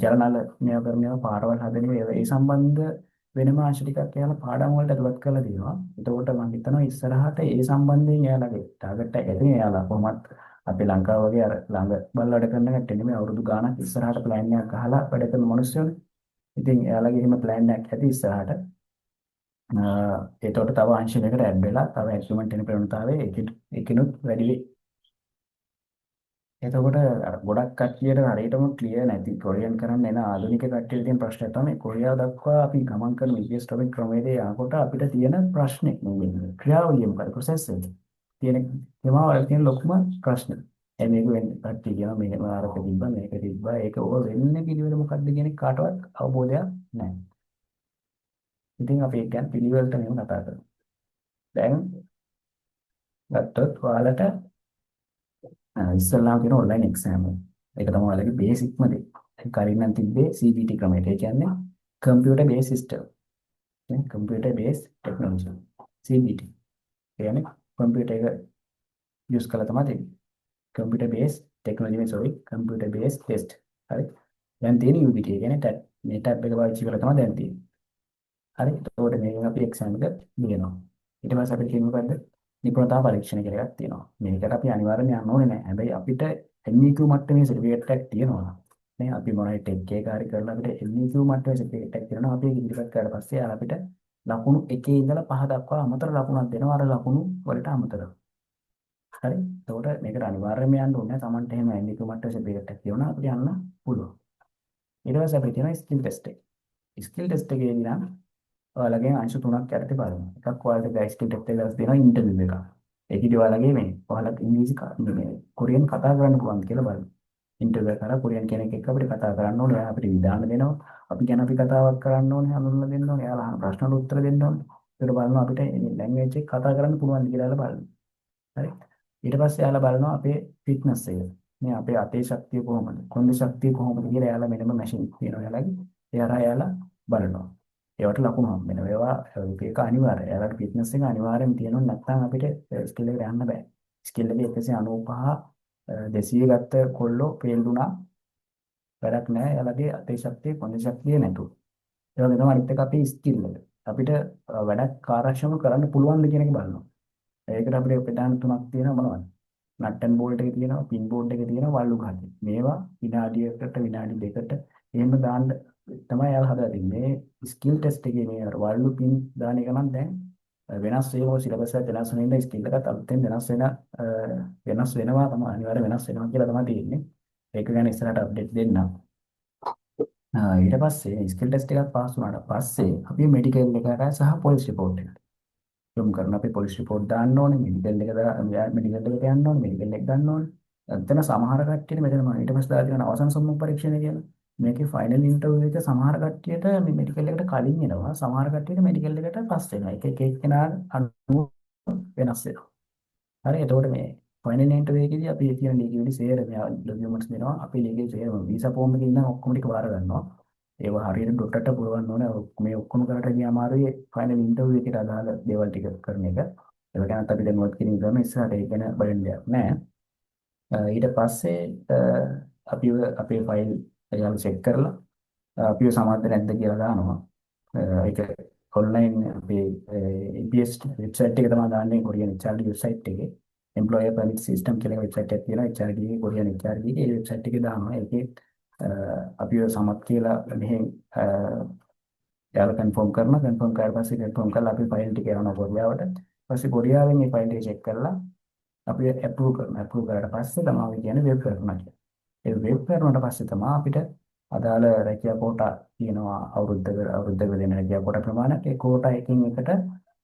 ජලනල මේවා කරනවා පාරවල් හදන ඒ සම්බන්ධ වෙනම අංශ ටිකක් යාලා පාඩම් වලට අතුලත් කරලා තියෙනවා. එතකොට මම හිතනවා ඉස්සරහට ඒ සම්බන්ධයෙන් යාලගේ ටාගට් එක ඇතුලේ යාලා කොහොමත් අපේ ලංකාව වගේ අර ළඟ බල්ල වැඩ කරන කට්ටිය නෙමෙයි අවුරුදු ගාණක් ඉස්සරහට ප්ලෑන් එකක් අහලා වැඩ කරන මිනිස්සුනේ. ඉතින් එයාලගේ එහෙම ප්ලෑන් එකක් ඇති ඉස්සරහට. ඒතකොට තව අංශ දෙකකට ඇඩ් වෙලා තව ඇග්‍රීමන්ට් වෙන ප්‍රවණතාවය ඒකිනුත් වැඩි වෙයි. එතකොට අර ගොඩක් කට්ටියට හරියටම ක්ලියර් නැති කොරියන් කරන්න එන ආධුනික කට්ටියට තියෙන ප්‍රශ්නය තමයි කොරියාව දක්වා අපි ගමන් කරන විදේශ ටොපික් ක්‍රමයේදී යනකොට අපිට තියෙන ප්‍රශ්නේ මේ ක්‍රියාවලිය මොකද ප්‍රොසෙස් එක තියෙන ඒවා වල තියෙන ලොකුම ප්‍රශ්න. මේක වෙන්නේ කට්ටිය කියනවා මේක ආරක තිබ්බා මේක තිබ්බා ඒක ඕව වෙන්නේ පිළිවෙල මොකද්ද කියන එක කාටවත් අවබෝධයක් නැහැ. ඉතින් අපි ඒක ගැන පිළිවෙලට මෙහෙම කතා කරමු. දැන් ගත්තොත් ඔයාලට ඉස්සල්ලාම කියන ඔන්ලයින් එක්සෑම් එක. ඒක තමයි ඔයාලගේ බේසික්ම දේ. ඒක කලින් නම් තිබ්බේ CBT ක්‍රමයට. ඒ කියන්නේ කම්පියුටර් බේස් සිස්ටම්. කියන්නේ කම්පියුටර් බේස් ටෙක්නොලොජි. CBT. ඒ කියන්නේ කම්පියුටර් එක යූස් කරලා තමයි තියෙන්නේ. Computer base technology sorry computer base test. හරි. දැන් තියෙන UBT. ඒ කියන්නේ ටැබ්. මේ ටැබ් එක පාවිච්චි කරලා තමයි දැන් තියෙන්නේ. හරි. එතකොට මේකෙන් අපි එක්සෑම් එක ලියනවා. ඊට පස්සේ අපිට තියෙන්නේ මොකද්ද? නිපුණතා පරීක්ෂණ කියලා එකක් තියෙනවා. මේකට අපි අනිවාර්යයෙන් යන්න ඕනේ නැහැ. හැබැයි අපිට NEQ මට්ටමේ සර්ටිෆිකේට් එකක් තියෙනවා. නේ අපි මොනවයි ටෙක් එකේ කාර්ය කරලා අපිට NEQ මට්ටමේ සර්ටිෆිකේට් එකක් තියෙනවා. අපි ඒක ඉදිරිපත් කරලා පස්සේ යාළ අපිට ලකුණු 1 ඉඳලා 5 දක්වා අමතර ලකුණක් දෙනවා. අර ලකුණු වලට අමතරව. හරි. එතකොට මේකට අනිවාර්යයෙන්ම යන්න ඕනේ. Tamanට එහෙම NEQ මට්ටමේ සර්ටිෆිකේට් එකක් තියෙනවා අපිට යන්න පුළුවන්. ඊට පස්සේ අපිට තියෙනවා ස්කිල් ටෙස්ට් එක. ස්කිල් ටෙස්ට් එකේදී නම් ඔයාලගෙන් අංශු 3ක් යටතේ බලනවා. එකක් ඔයාලට ගයිස් ස්කිල් ටෙස්ට් එක දාලා තියෙනවා ඉන්ටර්විව් එකක්. ඒකදී ඔයාලගේ මේ ඔයාලට ඉංග්‍රීසි මේ කොරියන් කතා කරන්න පුළුවන්ද කියලා බලනවා. ඉන්ටර්විව් කරලා කොරියන් කෙනෙක් එක්ක අපිට කතා කරන්න ඕනේ. එයා අපිට විධාන දෙනවා. අපි ගැන අපි කතාවක් කරන්න ඕනේ. හඳුන්වලා දෙන්න ඕනේ. එයාලා අහන ප්‍රශ්නවලට උත්තර දෙන්න ඕනේ. ඒකට බලනවා අපිට මේ ලැන්ග්වේජ් එක කතා කරන්න පුළුවන්ද කියලා එයාලා බලනවා. හරි. ඊට පස්සේ එයාලා බලනවා අපේ ෆිට්නස් එක. මේ අපේ අතේ ශක්තිය කොහොමද? කොන්දේ ශක්තිය කොහොමද කියලා එයාලා මෙන්නම මැෂින් තියෙනවා එයාලගේ. ඒ අරහා එයාලා බලනවා. ඒවට ලකුණු හම්බ වෙනවා. ඒවා ඒක අනිවාර්යයි. එයාලට ෆිට්නස් එක අනිවාර්යෙන් තියෙනවා නැත්නම් අපිට ස්කිල් එකට යන්න බෑ. ස්කිල් එක 195 200 ගත්ත කොල්ලෝ ෆේල් වුණා. වැඩක් නැහැ. එයාලගේ අතේ ශක්තිය කොන්දේ ශක්තිය නැතුව. ඒ වගේ තමයි අනිත් එක අපේ ස්කිල් එක. අපිට වැඩක් කාර්යක්ෂමව කරන්න පුළුවන්ද කියන එක බලනවා. ඒකට අපිට ප්‍රධාන තුනක් තියෙනවා මොනවද? නට්ටන් බෝල්ට් එක තියෙනවා, පින් බෝල්ට් එක තියෙනවා, වල්ලු ගහක්. මේවා විනාඩියකට විනාඩි දෙකකට එහෙම දාන්න තමයි යාලා හදලා තින්නේ. මේ ස්කිල් ටෙස්ට් එකේ මේ අර වල්ලු පින් දාන එක නම් දැන් වෙනස් වෙනවා සිලබස් එක වෙනස් වෙන ඉඳ ස්කිල් එකත් අලුතෙන් වෙනස් වෙනවා තමයි අනිවාර්ය වෙනස් වෙනවා කියලා තමයි තියෙන්නේ. ඒක ගැන ඉස්සරහට අප්ඩේට් දෙන්නම්. ඊට පස්සේ ස්කිල් ටෙස්ට් එකක් පාස් වුණාට පස්සේ අපි මෙඩිකල් එකට සහ පොලිස් රිපෝට් එකට යොමු කරන අපි පොලිස් රිපෝට් දාන්න ඕනේ මෙඩිකල් මෙඩිකල් එකට යන්න ඕනේ මෙඩිකල් එක ගන්න ඕනේ. එතන සමහර කට්ටියට මෙතන මම ඊට පස්සේ දාලා තියෙන අවසන් සම්මුඛ පරීක්ෂණය කියලා. මේකේ ෆයිනල් ඉන්ටර්විව් එක සමහර කට්ටියට මේ මෙඩිකල් එකට කලින් එනවා. සමහර කට්ටියට මෙඩිකල් එකට පස්සේ එනවා. එක එක්කෙනා අනුව වෙනස් වෙනවා. හරි එතකොට මේ ෆයිනල් ඉන්ටර්විව් එකේදී අපි තියෙන ලීගල් සේර මේ ඩොකියුමන්ට්ස් දෙනවා. අපි ලීගල් සේර වීසා ෆෝම් එකේ ඉන්න ඔක්කොම ටික බාර ගන්නවා. ඒවා හරියට ඩොටට පුරවන්න ඕනේ. මේ ඔක්කොම කරට ගිය අමාරුයි ෆයිනල් ඉන්ටර්විව් එකට අදාළ දේවල් ටික කරන එක. ඒක ගැනත් අපි දැනුවත් කිරීම කරන ඉස්සරහට ඒක ගැන බලන්න දෙයක් නැහැ. ඊට පස්සේ අපිව අපේ ෆයිල් එයාලා චෙක් කරලා අපිව සමර්ථ නැද්ද කියලා දානවා. ඒක ඔන්ලයින් අපේ EPS වෙබ්සයිට් එක තමයි දාන්නේ කොරියන් HRD වෙබ්සයිට් එකේ. එම්ප්ලොයර් පර්මිට් සිස්ටම් කියලා වෙබ්සයිට් එකක් තියෙනවා. HRD කොරියන් HRD ඒ වෙබ්සයිට් එකේ දානවා. ඒකේ අපිව සමත් කියලා මෙහෙන් යාළුවා කන්ෆර්ම් කරනවා. කන්ෆර්ම් කරලා පස්සේ කන්ෆර්ම් කරලා අපි ෆයිල් ටික යවනවා කොරියාවට. ඊපස්සේ කොරියාවෙන් මේ ෆයිල් ටික චෙක් කරලා අපි ඇප්‍රූව් කරනවා. ඇප්‍රූව් කරලා පස්සේ තමයි අපි කියන්නේ වෙබ් කරනවා කියලා. ඒ වෙබ් කරනට පස්සේ තමයි අපිට අදාළ රැකියා කෝටා තියෙනවා අවුරුද්දක දෙන රැකියා කෝටා ප්‍රමාණයක්. ඒ කෝටා එකින් එකට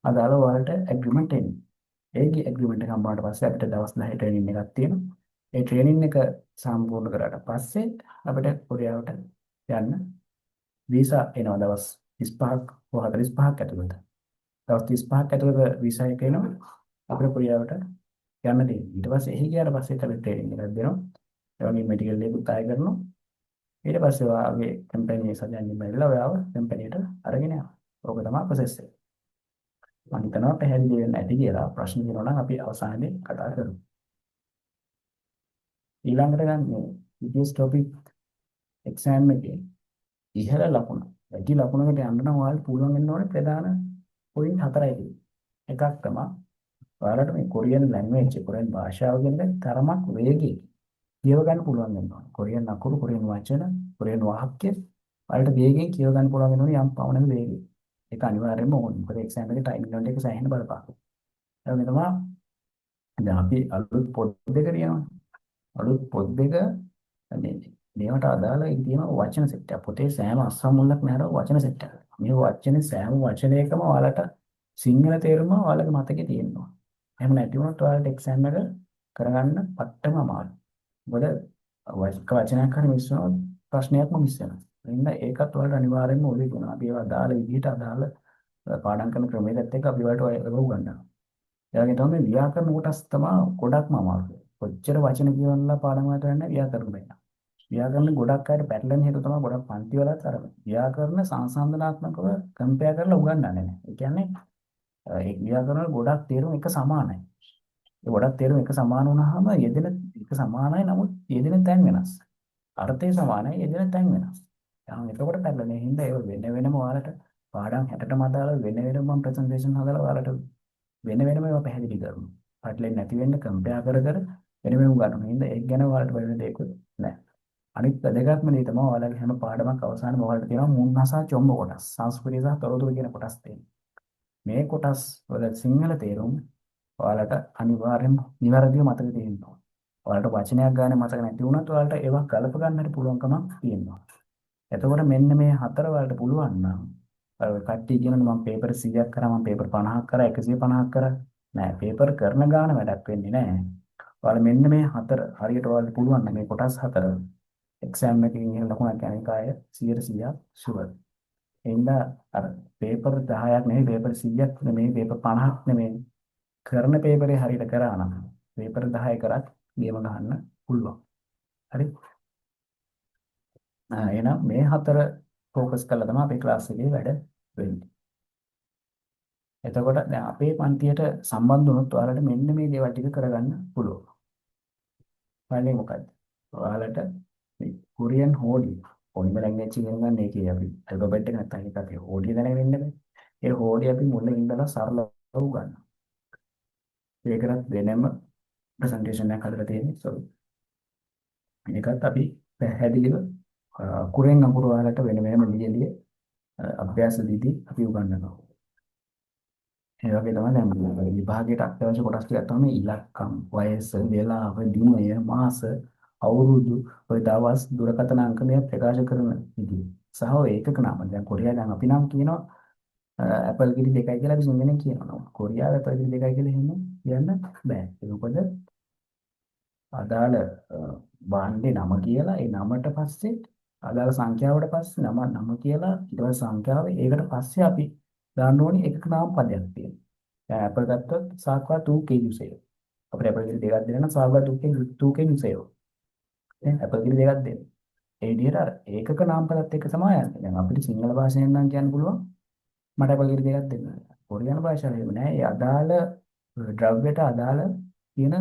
අදාළ වලට ඇග්‍රීමන්ට් එන්නේ. ඒකේ ඇග්‍රීමන්ට් එක හම්බුනාට පස්සේ අපිට දවස් 10 ට්‍රේනින් එකක් තියෙනවා. ඒ ට්‍රේනින් එක සම්පූර්ණ කරාට පස්සේ අපිට කොරියාවට යන්න වීසා එනවා දවස් 35ක් හෝ 45ක් ඇතුළත. දවස් 35ක් ඇතුළත වීසා එක එනවා අපිට කොරියාවට යන්න දෙන්නේ. ඊට පස්සේ එහි ගියාට පස්සේ තමයි ට්‍රේනින් එකක් දෙනවා. ඒ වගේ මෙඩිකල් එකකුත් ආය කරනවා. ඊට පස්සේ ඔයාගේ කම්පැනි එක සජයන් ඉමෙල්ලා ඔයාව කම්පැනියට අරගෙන යනවා. ඕක තමයි ප්‍රොසෙස් එක. මම හිතනවා පැහැදිලි වෙන්න ඇති කියලා. ප්‍රශ්න තියෙනවා නම් අපි අවසානයේදී කතා කරමු. ඊළඟට ගන්න EPS topic exam එකේ ඉහළ ලකුණ. වැඩි ලකුණකට යන්න නම් ඔයාලට පුළුවන් වෙන්න ඕනේ ප්‍රධාන පොයින්ට් 4යි තියෙන්නේ. එකක් තමයි ඔයාලට මේ කොරියන් ලැන්ග්වේජ් එක කොරියන් භාෂාව කියන එක තරමක් වේගී කියව ගන්න පුළුවන් වෙන්න ඕනේ. කොරියන් අකුරු කොරියන් වචන කොරියන් වාක්‍ය ඔයාලට වේගයෙන් කියව ගන්න පුළුවන් වෙන්න ඕනේ යම් පමණක වේගයෙන්. ඒක අනිවාර්යයෙන්ම ඕනේ. මොකද එක්සෑම් එකේ ටයිම් ලිමිට් එක සෑහෙන බලපාන. ඒ වගේ තමයි දැන් අපි අලුත් පොත් දෙක කියනවා. අලුත් පොත් දෙක මේවට අදාළ තියෙන වචන සෙට් එක. පොතේ සෑම අස්සම් මුල්ලක් නැරව වචන සෙට් එකක්. මේ වචනේ සෑම වචනයකම ඔයාලට සිංහල තේරුම ඔයාලගේ මතකේ තියෙනවා. එහෙම නැති වුණොත් ඔයාලට එක්සෑම් එක කරගන්න පට්ටම අමාරුයි. මොකද වචනයක් හරි මිස් වුණොත් ප්‍රශ්නයක්ම මිස් වෙනවා. එහෙනම් ඒකත් ඔයාලට අනිවාර්යයෙන්ම ඔලේ දුන්නා. අපි ඒවා අදාළ විදිහට අදාළ පාඩම් කරන ක්‍රමයකට එක්ක අපි වලට ඒක උගන්වනවා. ඒ වගේ තමයි ව්‍යාකරණ කොටස් තමයි ගොඩක්ම අමාරු. කොච්චර වචන කියවන්නලා පාඩම් වලට යන්නේ ව්‍යාකරණ වෙන්න. ව්‍යාකරණ ගොඩක් අයට පැටලෙන හේතුව තමයි ගොඩක් පන්ති වලත් අර ව්‍යාකරණ සංසන්දනාත්මකව කම්පෙයාර් කරලා උගන්වන්නේ නැහැ. ඒ කියන්නේ ඒ ව්‍යාකරණ වල ගොඩක් තේරුම් එක සමානයි. ඒ ගොඩක් තේරුම් එක සමාන වුණාම යෙදෙන එක සමානයි නමුත් යෙදෙන තැන් වෙනස්. අර්ථය සමානයි යෙදෙන තැන් වෙනස්. එහෙනම් එතකොට පැටලෙන හින්දා ඒක වෙන වෙනම ඔයාලට පාඩම් 60ටම අදාළ වෙන වෙනම මම ප්‍රසන්ටේෂන් හදලා ඔයාලට වෙන වෙනම ඒවා පැහැදිලි කරනවා. පැටලෙන්නේ නැති වෙන්න කම්පෙයාර් කර කර වෙන වෙනම ගන්නවා. හින්දා ඒක ගැන ඔයාලට වෙන දෙයක් නැහැ. අනිත් වැදගත්ම දේ තමයි ඔයාලගේ හැම පාඩමක් අවසානයේ ඔයාලට තියෙනවා මුන්නසා චොම්බ කොටස්. සංස්කෘතිය සහ තොරතුරු කියන කොටස් තියෙනවා. මේ කොටස් වල සිංහල තේරුම් ඔයාලට අනිවාර්යෙන්ම නිවැරදිව මතක තියෙනවා. ඔයාලට වචනයක් ගන්න මතක නැති වුණත් ඔයාලට ඒවා ගලප ගන්නට පුළුවන්කමක් තියෙනවා. එතකොට මෙන්න මේ හතර වලට පුළුවන් නම් අර කට්ටිය කියනවා මම පේපර් 100ක් කරා මම පේපර් 50ක් කරා 150ක් කරා නෑ පේපර් කරන ගාන වැඩක් වෙන්නේ නෑ. ඔයාලා මෙන්න මේ හතර හරියට ඔයාලට පුළුවන් නම් මේ කොටස් හතර එක්සෑම් එකකින් ඉහළ ලකුණක් යන එක අය 100% ෂුවර්. එහෙනම් අර පේපර් 10ක් නෙවෙයි පේපර් 100ක් නෙවෙයි පේපර් 50ක් නෙවෙයි කරන පේපරේ හරියට කරා නම් පේපර් 10 කරත් ගේම ගහන්න පුළුවන්. හරි. එහෙනම් මේ හතර ફોකස් කරලා තමයි අපේ ක්ලාස් එකේ වැඩ වෙන්නේ. එතකොට දැන් අපේ පන්තියට සම්බන්ධ වුණොත් ඔයාලට මෙන්න මේ දේවල් ටික කරගන්න පුළුවන්. පළවෙනි මොකද්ද? ඔයාලට මේ කොරියන් හෝඩි පොලිමර් ලැන්ග්වේජ් ඉගෙන ගන්න එකේ අපි ඇල්ෆබෙට් එක නැත්නම් ඒක අපි හෝඩිය දැනගෙන ඉන්න බෑ. ඒ හෝඩිය අපි මුලින් ඉඳලා සරලව උගන්වනවා. ඒකටත් වෙනම ප්‍රසන්ටේෂන් එකක් හදලා තියෙන්නේ. සෝ මේකත් අපි පැහැදිලිව කුරෙන් අකුරු ඔයාලට වෙන වෙනම ලියලිය අභ්‍යාස දීදී අපි උගන්වනවා. ඒ වගේ තමයි දැන් විභාගයට අත්‍යවශ්‍ය කොටස් ටිකක් තමයි ඉලක්කම්, වයස, වේලාව, දිනය, මාස, අවුරුදු, ඔය දවස්, දුරකථන අංක මේ ප්‍රකාශ කරන විදිහ. සහ ඔය ඒකක නාම දැන් කොරියාවෙන් දැන් අපි නම් කියනවා ඇපල් කිරි 2යි කියලා අපි සිංහලෙන් කියනවා. කොරියාවේ ඇපල් කිරි 2යි කියලා එහෙම කියන්න බෑ. ඒක මොකද අදාළ භාණ්ඩේ නම කියලා ඒ නමට පස්සේ අදාළ සංඛ්‍යාවට පස්සේ නම කියලා ඊට පස්සේ සංඛ්‍යාව ඒකට පස්සේ අපි දාන්න ඕනේ එකක නාම පදයක් තියෙනවා. දැන් අපල් ගත්තොත් සාක්වා 2k යුසය. අපිට අපල් කිරි දෙකක් දෙන්න නම් සාක්වා 2k යුසය. දැන් අපල් කිරි දෙකක් දෙන්න. ඒ විදිහට අර ඒකක නාම පදත් එක්ක තමයි යන්නේ. දැන් අපිට සිංහල භාෂාවෙන් නම් කියන්න පුළුවන් මට අපල් කිරි දෙකක් දෙන්න. කොරියානු භාෂාවේ එහෙම නෑ. ඒ අදාළ ද්‍රව්‍යයට අදාළ තියෙන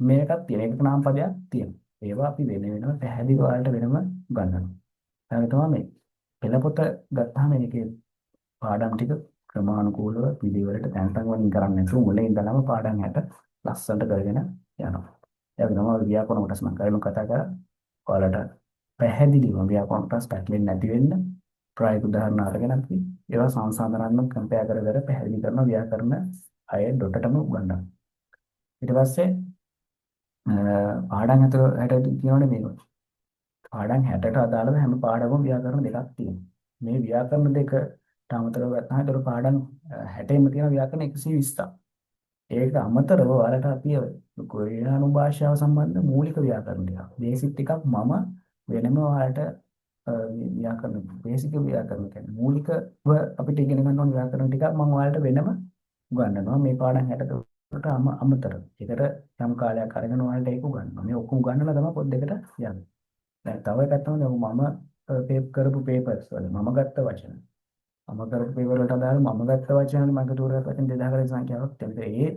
මේකක් තියෙන එකක නාම පදයක් තියෙනවා. ඒවා අපි වෙන වෙනම පැහැදිලි වලට වෙනම ගන්නවා. ඒක තමයි මේ පෙළපොත ගත්තාම මේකේ පාඩම් ටික ක්‍රමානුකූලව පිළිවෙලට තැන් තැන් වලින් කරන්නේ නැතුව මුලින් ඉඳලාම පාඩම් 60 ලස්සනට කරගෙන යනවා. ඒක තමයි ව්‍යාකරණ කොටස් මම කලින් කතා කරා. ඔයාලට පැහැදිලිව ව්‍යාකරණ කොටස් පැටලෙන්නේ නැති වෙන්න ප්‍රායෝගික උදාහරණ අරගෙන අපි ඒවා සංසන්දනන්න කම්පෙයාර් කර කර පැහැදිලි කරන ව්‍යාකරණ අය ඩොටටම උගන්වනවා. ඊට පස්සේ පාඩම් 60 කියනවනේ මේක. පාඩම් 60ට අදාළව හැම පාඩමකම ව්‍යාකරණ දෙකක් තියෙනවා. මේ ව්‍යාකරණ දෙකට අමතරව ගත්තාම ඒතර පාඩම් 60ෙම තියෙන ව්‍යාකරණ 120ක්. ඒකට අමතරව ඔයාලට අපි කොරියානු භාෂාව සම්බන්ධ මූලික ව්‍යාකරණ ටිකක්. බේසික් ටිකක් මම වෙනම ඔයාලට ව්‍යාකරණ බේසික් ව්‍යාකරණ කියන්නේ මූලිකව අපිට ඉගෙන ගන්න ඕන ව්‍යාකරණ ටිකක් මම ඔයාලට වෙනම උගන්වනවා. මේ පාඩම් 60ට අමතරව. ඒකට යම් කාලයක් අරගෙන ඔයාලට ඒක උගන්වනවා. මේ ඔක්කොම උගන්වලා තමයි පොත් දෙකට යන්නේ. දැන් තව එකක් තමයි මම කරපු පේපර්ස් වල මම ගත්ත වචන. මම කරපු පේපර් වලට අදාළ මම ගත්ත වචන මගේ තෝරගත් වචන 2000කට සංඛ්‍යාවක් තියෙනවා. ඒ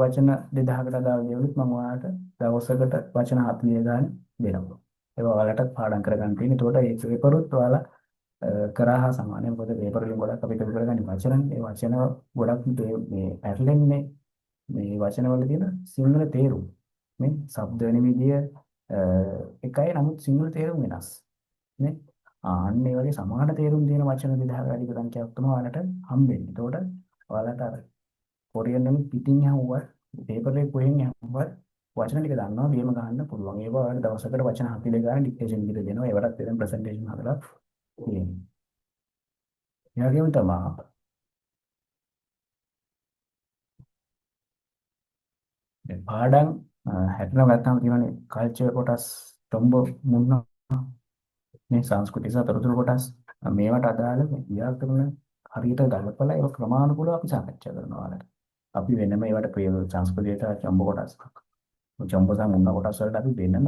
වචන 2000කට අදාළ දේවලුත් මම ඔයාලට දවසකට වචන 40 ගාන දෙනවා. ඒක ඔයාලට පාඩම් කරගන්න තියෙන. ඒකට ඒ පේපරුත් ඔයාලා කරා හා සමානයි. මොකද පේපර් වලින් ගොඩක් අපි එකතු කරගන්නේ වචන. ඒ වචන ගොඩක් මේ පැටලෙන්නේ මේ වචන වල තියෙන සිංහල තේරුම. මේ ශබ්ද වෙන විදිය එකයි නමුත් සිංහල තේරුම් වෙනස් නේ අන්න ඒ වගේ සමාන තේරුම් තියෙන වචන 2000 වැඩි සංඛ්‍යාවක් තමයි ඔයාලට හම්බෙන්නේ. ඒතකොට ඔයාලට අර කොරියන් නම් පිටින් යහුවා පේපර් එකේ කොහෙන් යහුවා වචන ටික දන්නවා ගේම ගන්න පුළුවන්. ඒවා ඔයාලට දවසකට වචන 40 ගාන ඩික්ටේෂන් විදිහට දෙනවා. ඒවටත් වෙන ප්‍රසන්ටේෂන් හදලා තියෙනවා. ඒ වගේම තමයි පාඩම් 69 ගත්තාම තියෙනනේ කල්චර් කොටස් තොම්බ මුන්න මේ සංස්කෘතික සතරතුරු කොටස් මේවට අදාළ ව්‍යාකරණ හරියට ගලපලා ඒක ක්‍රමානුකූලව අපි සාකච්ඡා කරනවා වලට. අපි වෙනම ඒවට ප්‍රයෝග සංස්කෘතියට චම්බ කොටස් චම්බසා මුන්න කොටස් වලට අපි වෙනම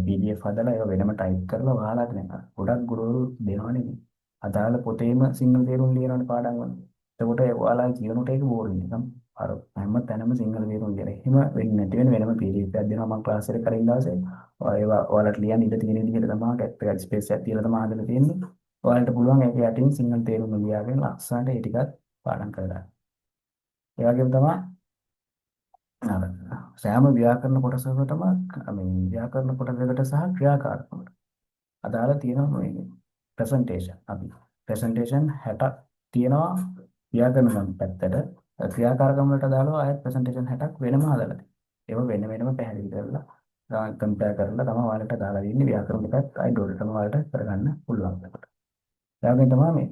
PDF හදලා ඒක වෙනම ටයිප් කරලා වහලා දෙනවා. ගොඩක් ගුරුවරු දෙනවනේ අදාළ පොතේම සිංහල තේරුම් ලියනවනේ පාඩම් වල. එතකොට ඔයාලා කියනකොට ඒක බෝරින් නිකන් අර හැම තැනම සිංහල තේරුම් ලියන. එහෙම වෙන්නේ නැති වෙන වෙනම PDF එකක් දෙනවා මම ක්ලාස් එකට කලින් දවසේ. ඒවා ඔයාලට ලියන්න ඉඩ තියෙන විදිහට තමයි ගැප් එකක් ස්පේස් එකක් තියලා තමයි හදලා තියෙන්නේ. ඔයාලට පුළුවන් ඒක යටින් සිංහල තේරුම ලියාගෙන ලස්සනට ඒ ටිකත් පාඩම් කරගන්න. ඒ වගේම තමයි අර සෑම ව්‍යාකරණ කොටසකටම මේ ව්‍යාකරණ කොටසකට සහ ක්‍රියාකාරකමකට අදාළ තියෙනවා මේ ප්‍රසන්ටේෂන්. අපි ප්‍රසන්ටේෂන් 60ක් තියෙනවා ව්‍යාකරණ නම් පැත්තට. ක්‍රියාකාරකම් වලට අදාළව ආයෙත් ප්‍රසන්ටේෂන් 60ක් වෙනම හදලා තියෙනවා. ඒව වෙන වෙනම පැහැදිලි කරලා කම්පෙයාර් කරලා තමයි ඔයාලට දාලා දෙන්නේ ව්‍යාකරණ එකත් අයි ඩොල්ටම ඔයාලට කරගන්න පුළුවන්. ඒ වගේම තමයි මේ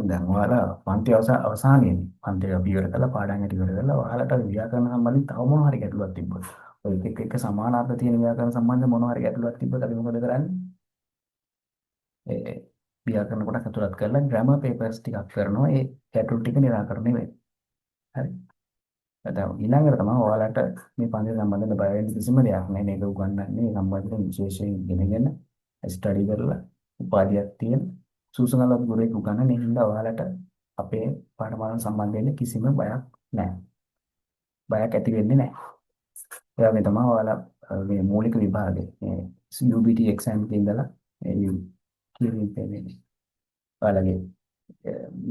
දැන් ඔයාලා පන්ති අවසානයේදී පන්ති එක ඉවර කරලා පාඩම් එක ඉවර කරලා ඔයාලට ව්‍යාකරණ සම්බන්ධයෙන් තව මොනවා හරි ගැටලුවක් තිබ්බොත් ඔය එක සමානාර්ථ තියෙන ව්‍යාකරණ සම්බන්ධ මොනවා හරි ගැටලුවක් තිබ්බොත් අපි මොකද කරන්නේ? ඒ ව්‍යාකරණ කොටස් අතුලත් කරලා ග්‍රැමර් පේපර්ස් ටිකක් කරනවා ඒ ගැටලු ටික නිරාකරණය වෙන්නේ. හරි. දැන් ඊළඟට තමයි ඔයාලට මේ පන්ති සම්බන්ධව බය වෙන්න කිසිම දෙයක් නැහැ. මේක උගන්වන්නේ සම්බන්ධයෙන් විශේෂයෙන් ඉගෙනගෙන ස්ටඩි කරලා උපාධියක් තියෙන සූසනලත් ගුරුවෙක් උගන්වන හින්දා ඔයාලට අපේ පාඨමාලා සම්බන්ධයෙන් කිසිම බයක් නැහැ. බයක් ඇති වෙන්නේ නැහැ. ඒ වගේ තමයි ඔයාලා මේ මූලික විභාගේ මේ UBT exam එකේ ඉඳලා මේ කියමින් පෙන්නන්නේ. ඔයාලගේ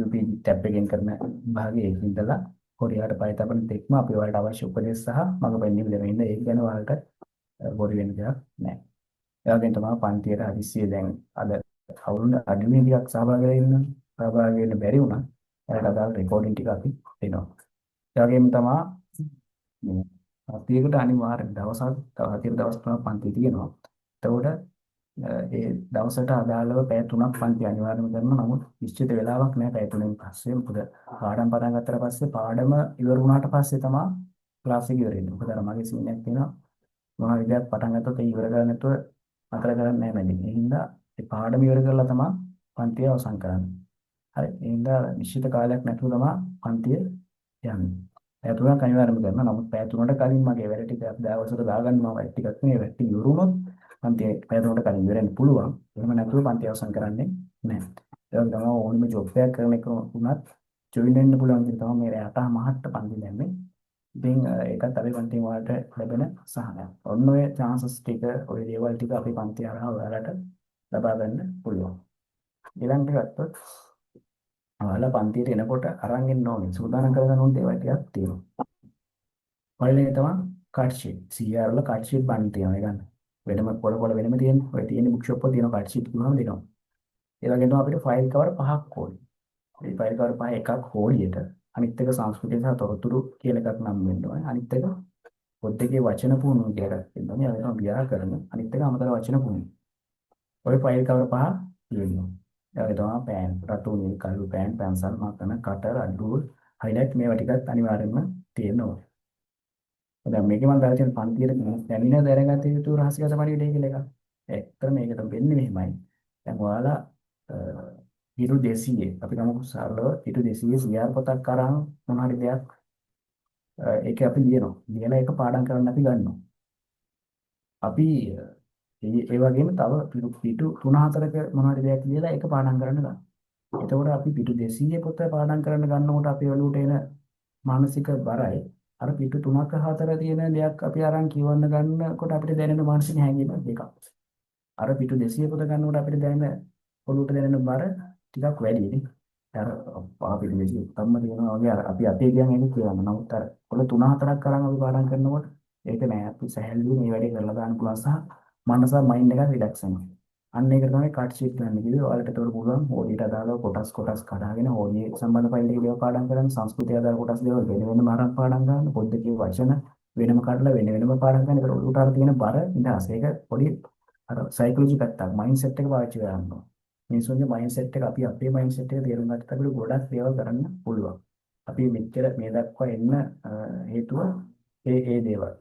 UPT ටැබ් එකෙන් කරන විභාගයේ ඉඳලා කොරියාට පය තබන තෙක්ම අපි ඔයාලට අවශ්‍ය උපදෙස් සහ මඟ පෙන්වීම දෙන ඉන්න ඒක ගැන ඔයාලට බොරු වෙන දෙයක් නැහැ. ඒ වගේම තමයි පන්තියට හදිස්සියේ දැන් අද අවුරුදු අඩුමින් ටිකක් සහභාගී වෙලා ඉන්න සහභාගී වෙන්න බැරි වුණා. ඒකට අදාළ රෙකෝඩින් ටික අපි දෙනවා. ඒ වගේම තමයි මේ අපියකට අනිවාර්ය දවසක් තව හතර දවස් තුනක් පන්ති තියෙනවා. එතකොට ඒ දවසට අදාළව පැය 3ක් පන්ති අනිවාර්යයෙන්ම කරනවා. නමුත් නිශ්චිත වෙලාවක් නැහැ පැය 3න් පස්සේ. මොකද පාඩම් පටන් ගත්තට පස්සේ පාඩම ඉවර වුණාට පස්සේ තමයි ක්ලාස් එක ඉවර වෙන්නේ. මොකද අර මගේ සීන් එකක් තියෙනවා. මොනවා හරි දෙයක් පටන් ගත්තොත් ඒ ඉවර කරන්නේ නැතුව අතර කරන්නේ නැහැ මැදින්. ඒ හින්දා ඒ පාඩම ඉවර කරලා තමයි පන්තිය අවසන් කරන්නේ. හරි. ඒ හින්දා නිශ්චිත කාලයක් නැතුව තමයි පන්තිය යන්නේ. පැය 3ක් අනිවාර්යයෙන්ම කරනවා. නමුත් පැය 3ට කලින් මගේ වැඩ ටික දවසට දාගන්නවා. වැඩ ටිකක් නේ වැඩ ටික ඉවරුනොත් පන්තිය පැය 3ට කලින් ඉවරෙන්න පුළුවන්. එහෙම නැතුව පන්තිය අවසන් කරන්නේ නැහැ. ඒක තමයි ඕනම ජොබ් එකක් කරන එක වුණත් ජොයින් වෙන්න පුළුවන් කියන තමයි මේ 8:00ට පන්ති දැම්මේ. ඉතින් ඒකත් අපි පන්තියෙන් වලට ලැබෙන සහනයක්. ඔන්න ඔය chances ටික ඔය දේවල් ටික අපි පන්ති හරහා ඔයාලට ලබා ගන්න පුළුවන්. ඊළඟට ගත්තොත් ඔයාලා පන්තියට එනකොට අරන් එන්න ඕනේ. සූදානම් කරගන්න ඕනේ දේවල් ටිකක් තියෙනවා. පළවෙනි තමයි කාඩ් ෂීට්. CR වල කාඩ් ෂීට් බන්න තියෙනවා. ඒ ගන්න. වෙනම පොළ වෙනම තියෙනවා. ඔය තියෙන බුක් ෂොප් වල තියෙන කාඩ් ෂීට් ගුණම දෙනවා. ඒ වගේම තමයි අපිට ෆයිල් කවර් 5ක් ඕනේ. මේ ෆයිල් කවර් 5 එකක් හෝඩියට අනිත් එක සංස්කෘතිය සහ තොරතුරු කියලා එකක් නම් වෙන්න ඕනේ. අනිත් එක පොත් දෙකේ වචන පුහුණුව කියලා එකක් වෙන්න ඕනේ. ඒ වගේම ව්‍යාකරණ අනිත් එක අමතර වචන පුහුණුව. ඔය ෆයිල් කවර් 5 තියෙනවා. ඒ වගේ තමයි පෑන්, රතු නිල් කළු පෑන්, පැන්සල් මකන, කටර්, අඩුව, හයිලයිට් මේවා ටිකත් අනිවාර්යයෙන්ම තියෙනවා. දැන් මේකේ මම දාලා තියෙන පන්තියේ දැනෙන දැනගත යුතු රහසිගත පණිවිඩය කියලා එකක්. ඇත්තට මේක තමයි වෙන්නේ මෙහෙමයි. දැන් ඔයාලා ඊට 200 අපි ගමු සරලව ඊට 200 CR පොතක් අරන් මොන හරි දෙයක් ඒක අපි ලියනවා. ලියලා ඒක පාඩම් කරන්න අපි ගන්නවා. අපි ඒ වගේම තව පිටු 3-4ක මොන හරි දෙයක් ලියලා ඒක පාඩම් කරන්න ගන්නවා. එතකොට අපි පිටු 200 පොත පාඩම් කරන්න ගන්නකොට අපි ඔලුවට එන මානසික බරයි අර පිටු 3ක 4 තියෙන දෙයක් අපි අරන් කියවන්න ගන්නකොට අපිට දැනෙන මානසික හැඟීම දෙකක්. අර පිටු 200 පොත ගන්නකොට අපිට දැනෙන ඔලුවට දැනෙන බර ටිකක් වැඩි නේ. අර පිටු 200 තම්ම තියෙනවා වගේ අර අපි අපේ ගියන් ඒක කියවන්න. නමුත් අර පොළ 3-4ක් කරන් අපි පාඩම් කරනකොට ඒක නෑ අපි සැහැල්ලුවෙන් මේ වැඩේ කරලා දාන්න පුළුවන් සහ මනස මයින්ඩ් එක රිලැක්ස් වෙනවා. අන්න ඒක තමයි කට් ෂීට් ගන්න කිව්වේ. ඔයාලට ඒතකොට පුළුවන් හොඩියට අදාළව කොටස් කඩාගෙන හොඩියේ සම්බන්ධ ෆයිල් එක දේව පාඩම් කරන්න, සංස්කෘතිය අදාළ කොටස් දේවල් වෙන වෙනම අරන් පාඩම් ගන්න, පොද්දකේ වචන වෙනම කඩලා වෙනම පාඩම් කරන. ඒකට උඩට අර තියෙන බර ඉඳහස ඒක පොඩි අර සයිකොලොජි පැත්තක්, මයින්ඩ් සෙට් එක පාවිච්චි කරනවා. මිනිස්සුන්ගේ මයින්ඩ් සෙට් එක අපි අපේ මයින්ඩ් සෙට් එක තේරුම් ගත්තට අපිට ගොඩක් දේවල් කරන්න පුළුවන්. අපි මෙච්චර මේ දක්වා එන්න හේතුව ඒ දේවල්.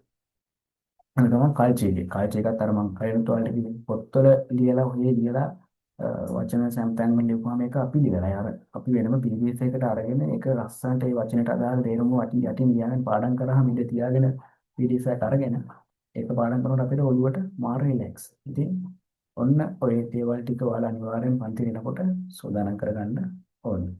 ඒක තමයි කල්චර් එක. කල්චර් එකත් අර මම කලින් ඔයාලට කිව්වේ පොත්වල ලියලා ඔහේ ලියලා වචන සම්පූර්ණ වෙන්න ඉපුවා මේක අපි ලියලා. අර අපි වෙනම PDF එකකට අරගෙන ඒක ලස්සනට ඒ වචනට අදාළ තේරුම යටින් ලියගෙන පාඩම් කරාම ඉඳ තියාගෙන PDF එක අරගෙන ඒක පාඩම් කරනකොට අපිට ඔළුවට මාර රිලැක්ස්. ඉතින් ඔන්න ඔය දේවල් ටික ඔයාලා අනිවාර්යෙන් පන්ති වෙනකොට සෝදානම් කරගන්න ඕනේ.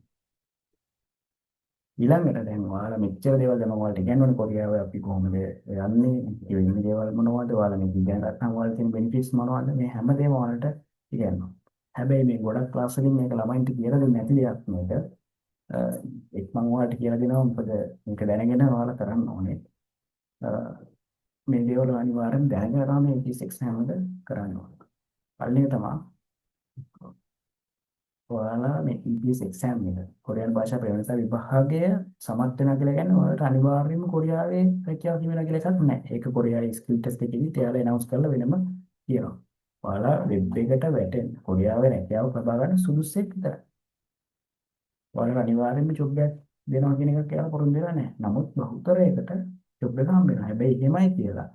ඊළඟට දැන් ඔයාලා මෙච්චර දේවල් දැන් ඔයාලට ඉගෙනවනේ කොරියාවේ අපි කොහොමද යන්නේ ඉන්නේ දේවල් මොනවද ඔයාලා මේ ඉගෙන ගන්න ඔයාලට තියෙන බෙනිෆිට්ස් මොනවද මේ හැමදේම ඔයාලට ඉගෙනනවා. හැබැයි මේ ගොඩක් ක්ලාස් වලින් මේක ළමයින්ට කියලා දෙන්නේ නැති දෙයක් මේක. එක් මම ඔයාලට කියලා දෙනවා මොකද මේක දැනගෙන ඔයාලා කරන්න ඕනේ. මේ දේවල් අනිවාර්යෙන් දැනගෙන තමයි මේ ෆිසික්ස් හැමද කරන්න ඕනේ. පළවෙනි තමයි ඔයාලා මේ EPS exam එක කොරියානු භාෂා ප්‍රවේශ විභාගය සමත් වෙනවා කියලා කියන්නේ ඔයාලට අනිවාර්යයෙන්ම කොරියාවේ රැකියාව කියනවා කියලා එකක් නැහැ. ඒක කොරියාවේ ස්කිල් ටෙස්ට් එකේදී එයාලා එනවුන්ස් කරලා වෙනම කියනවා. ඔයාලා වෙබ් එකට වැටෙන්න කොරියාවේ රැකියාව ලබා ගන්න සුදුස්සෙක් විතරයි. ඔයාලට අනිවාර්යයෙන්ම ජොබ් එකක් දෙනවා කියන එකක් එයාලා පොරොන්දු වෙලා නැහැ. නමුත් බහුතරයකට ජොබ් එක හම්බ වෙනවා. හැබැයි එහෙමයි කියලා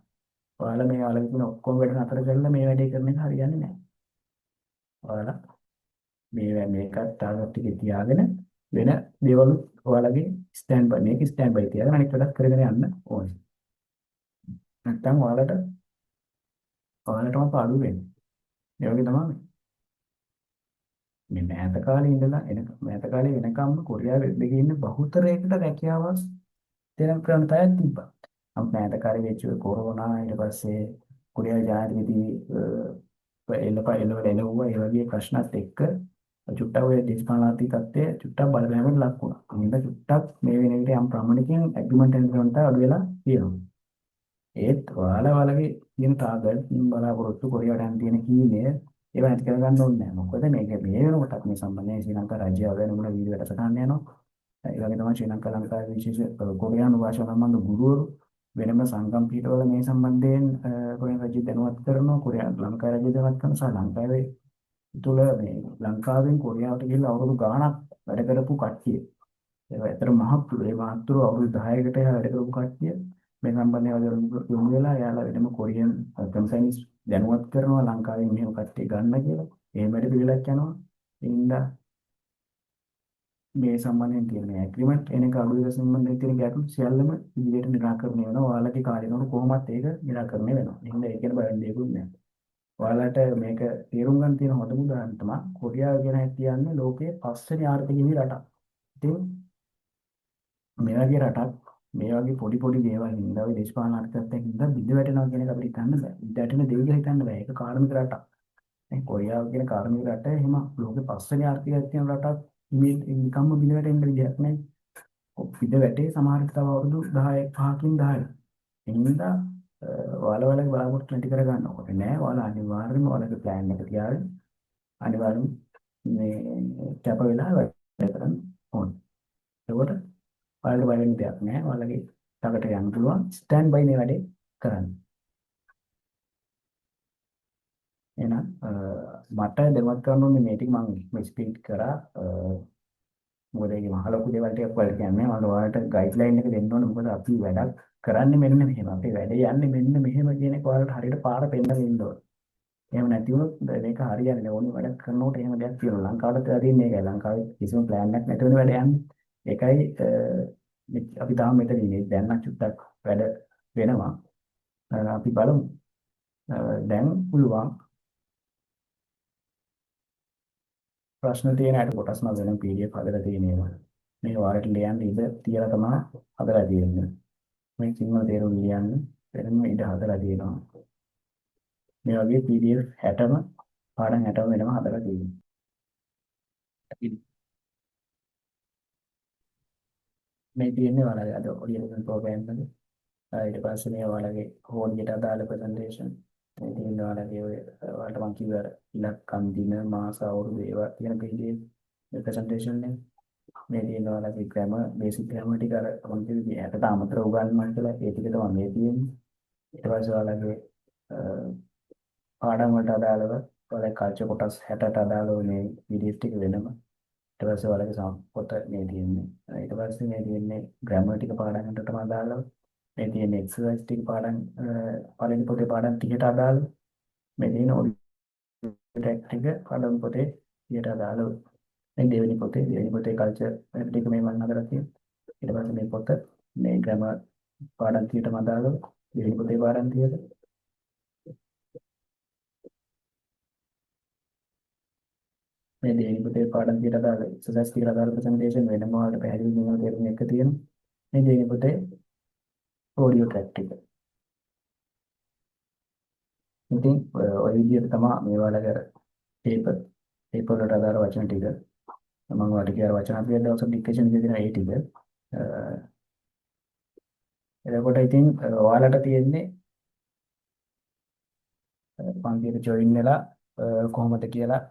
ඔයාලා මේ ඔයාලගේ තියෙන ඔක්කොම වැඩ නතර කරලා මේ වැඩේ කරන එක හරියන්නේ නැහැ. ඔයාලා මේකත් ටාගට් එකේ තියාගෙන වෙන දේවල් ඔයාලගේ ස්ටෑන්ඩ් බයි මේක ස්ටෑන්ඩ් බයි තියාගෙන අනිත් වැඩත් කරගෙන යන්න ඕනේ. නැත්තම් ඔයාලටම පාඩු වෙන්නේ. ඒ වගේ තමයි මේ මෑත කාලේ ඉඳලා මෑත කාලේ වෙනකම්ම කොරියාවේ දෙකේ ඉන්න බහුතරයකට රැකියාවක් දෙන ප්‍රවණතාවක් තිබ්බා. නමුත් මෑත කාලේ වෙච්ච කොරෝනා ඊට පස්සේ කොරියාවේ ජනාධිපති එළවුවා ඒ වගේ ප්‍රශ්නත් එක්ක චුට්ටක් ඔය දේශපාලනාත්මක තත්ත්වය චුට්ටක් බලපෑමකට ලක් වුණා. මොකද චුට්ටක් මේ වෙන විදිහට යම් ප්‍රමාණයකින් ඇග්‍රීමන්ට් එකකට අඩු වෙලා තියෙනවා. ඒත් ඔයාලගේ තියෙන ටාගට් බලාපොරොත්තු කොරියාවට යන තියෙන කීමය ඒවා නැති කරගන්න ඕනේ නැහැ. මොකද මේක මේ වෙනකොටත් මේ සම්බන්ධයෙන් ශ්‍රී ලංකා රාජ්‍ය වෙන මොන වීඩියෝ වැඩසටහන් යනවා. ඒ වගේ තමයි ශ්‍රී ලංකාවේ විශේෂ කොරියානු භාෂාව සම්බන්ධ ගුරුවරු වෙනම සංගම් පිටවල මේ සම්බන්ධයෙන් කොරියානු රාජ්‍ය දැනුවත් කරනවා. කොරියානු ලංකා රාජ්‍ය දැනුවත් කරන සහ ලංකාවේ තුල මේ ලංකාවෙන් කොරියාවට ගිහිල්ලා අවුරුදු ගාණක් වැඩ කරපු කට්ටිය. ඒක ඇත්තට මහත්තුරු ඒ මහත්තුරු අවුරුදු 10කට වැඩ කරපු කට්ටිය මේ සම්බන්ධයෙන් යොමු වෙලා යාලා වෙනම කොරියන් කන්සයින්ස් දැනුවත් කරනවා ලංකාවෙන් මෙහෙම කට්ටිය ගන්න කියලා. එහෙම වැඩ පිළිලක් යනවා. ඒ හින්දා මේ සම්බන්ධයෙන් තියෙන මේ ඇග්‍රීමන්ට් එනක අඩු වෙන සම්බන්ධයෙන් තියෙන ගැටලු සියල්ලම ඉදිරියට නිරාකරණය වෙනවා. ඔයාලගේ කාර්යනෝට කොහොමත් ඒක නිරාකරණය වෙනවා. එහෙනම් ඒකෙන් බය වෙන්න දෙයක් නෑ. ඔයාලට මේක තේරුම් ගන්න තියෙන හොඳම උදාහරණ තමයි කොරියාව කියන එක කියන්නේ ලෝකයේ පස්වෙනි ආර්ථික රටක්. ඉතින් මේ වගේ රටක් මේ වගේ පොඩි පොඩි දේවල් හින්දා ඔය දේශපාලන අර්ථකථනයෙන් හින්දා බිඳ වැටෙනවා කියන එක අපිට හිතන්න බෑ. බිඳ වැටෙන දේ කියලා හිතන්න බෑ. ඒක කාර්මික රටක්. මේ කොරියාව කියන කාර්මික රට එහෙම ලෝකේ පස්වෙනි ආර්ථිකයක් තියෙන රටක් මේ නිකම්ම බිඳ වැටෙන්න විදියක් නෑ. බිඳ වැටේ සමහර විට තව අවුරුදු 10 5කින් 10. එනිසා ඔයාලගේ බලාපොරොත්තු නැති කර ගන්න ඕනේ නෑ. ඔයාලා අනිවාර්යයෙන්ම ඔයාලගේ ප්ලෑන් එක තියාගෙන අනිවාර්යයෙන්ම මේ කැප වෙලා වැඩ කරන්න ඕනේ. ඒකට ඔයාලට බය වෙන්න දෙයක් නෑ. ඔයාලගේ ටකට යන්න පුළුවන්. ස්ටෑන්ඩ් බයි මේ වැඩේ කරන්න. එහෙනම් මට දැනුවත් කරන්න ඕනේ මේ ටික මම ස්පීඩ් කරා. මොකද ඒක මහ ලොකු දේවල් ටිකක් වල කියන්නේ මම ඔයාලට ගයිඩ්ලයින් එක දෙන්න ඕනේ. මොකද අපි වැඩක් කරන්නේ මෙන්න මෙහෙම. අපි වැඩේ යන්නේ මෙන්න මෙහෙම කියන එක ඔයාලට හරියට පාර පෙන්නලා දෙන්න ඕනේ. එහෙම නැති වුණොත් මේක හරියන්නේ නැහැ. ඕනේ වැඩක් කරනකොට එහෙම දෙයක් තියෙනවා. ලංකාවට තියෙන්නේ ඒකයි. ලංකාවේ කිසිම ප්ලෑන් එකක් නැතුවනේ වැඩ යන්නේ. ඒකයි අපි තාම මෙතන ඉන්නේ. දැන් නම් චුට්ටක් වැඩ වෙනවා. අපි බලමු. දැන් පුළුවන් ප්‍රශ්න තියෙන අයට කොටස් නම් වෙන PDF හදලා තියෙනවා. මේ වාරයට ලියන්න ඉඳ තියලා තමයි හදලා තියෙන්නේ. මේ සිංහල තේරුම් ලියන්න වෙනම ඉඳ හදලා තියෙනවා. මේ වගේ PDF 60ම පාඩම් 60ම වෙනම හදලා තියෙනවා. මේ තියෙන්නේ ඔයාලගේ අද ඔරියන්ටල් ප්‍රෝග්‍රෑම් එක. ඊට පස්සේ මේ ඔයාලගේ හෝඩියට අදාළ ප්‍රසන්ටේෂන් මේ තියෙන ඔයාලගේ ඔය ඔයාලට මම කිව්වා ඉලක්කම් දින මාස අවුරුදු ඒවා තියෙන PDF මේ ප්‍රසන්ටේෂන් එක මේ තියෙන ඔයාලගේ ග්‍රැමර් බේසික් ග්‍රැමර් ටික අර මම කිව්වේ ඒකට අමතරව උගන්වන්න කියලා ඒ ටික තමයි මේ තියෙන්නේ. ඊට පස්සේ ඔයාලගේ පාඩම් වලට අදාළව ඔයාලගේ කල්චර් කොටස් 60ට අදාළව මේ PDF ටික වෙනම ඊට පස්සේ ඔයාලගේ පොත මේ තියෙන්නේ. ඊට පස්සේ මේ තියෙන්නේ ග්‍රැමර් ටික පාඩම් වලටම අදාළව මේ තියෙන එක්සර්සයිස් ටික පාඩම් පළවෙනි පොතේ පාඩම් 30ට අදාළව මේ තියෙන ටැග් ටික පාඩම් පොතේ 30ට අදාළව මේ දෙවෙනි පොතේ කල්චර් ටික මේ මම හදලා තියෙනවා. ඊට පස්සේ මේ පොත මේ ග්‍රැමර් පාඩම් 30ටම අදාළව දෙවෙනි පොතේ පාඩම් 30ට මේ දෙවෙනි පොතේ පාඩම් 30ට අදාළ එක්සර්සයිස් ටිකට අදාළ ප්‍රසන්ටේෂන් වෙනම වලට පැහැදිලි වෙනවා තේරුම් එක තියෙනවා. මේ දෙවෙනි පොතේ ඔඩියෝ ට්‍රැක් ටික. ඉතින් ඔය විදිහට තමයි මේ වලගේ පේපර් වලට අදාළ වචන ටික මම ඔයාලට කියන වචන අපි දවස් ඩික්ටේෂන් එකේ දෙන ඒ ටික. එතකොට ඉතින් ඔයාලට තියෙන්නේ පන්තියට ජොයින් වෙලා කොහොමද කියලා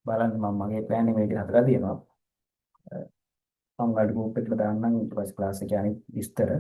බලන්න මම මගේ plan එක මේක හදලා තියෙනවා. මම ඔයාලට group එකට දාන්නම් ඊට පස්සේ class එකේ අනිත් විස්තර.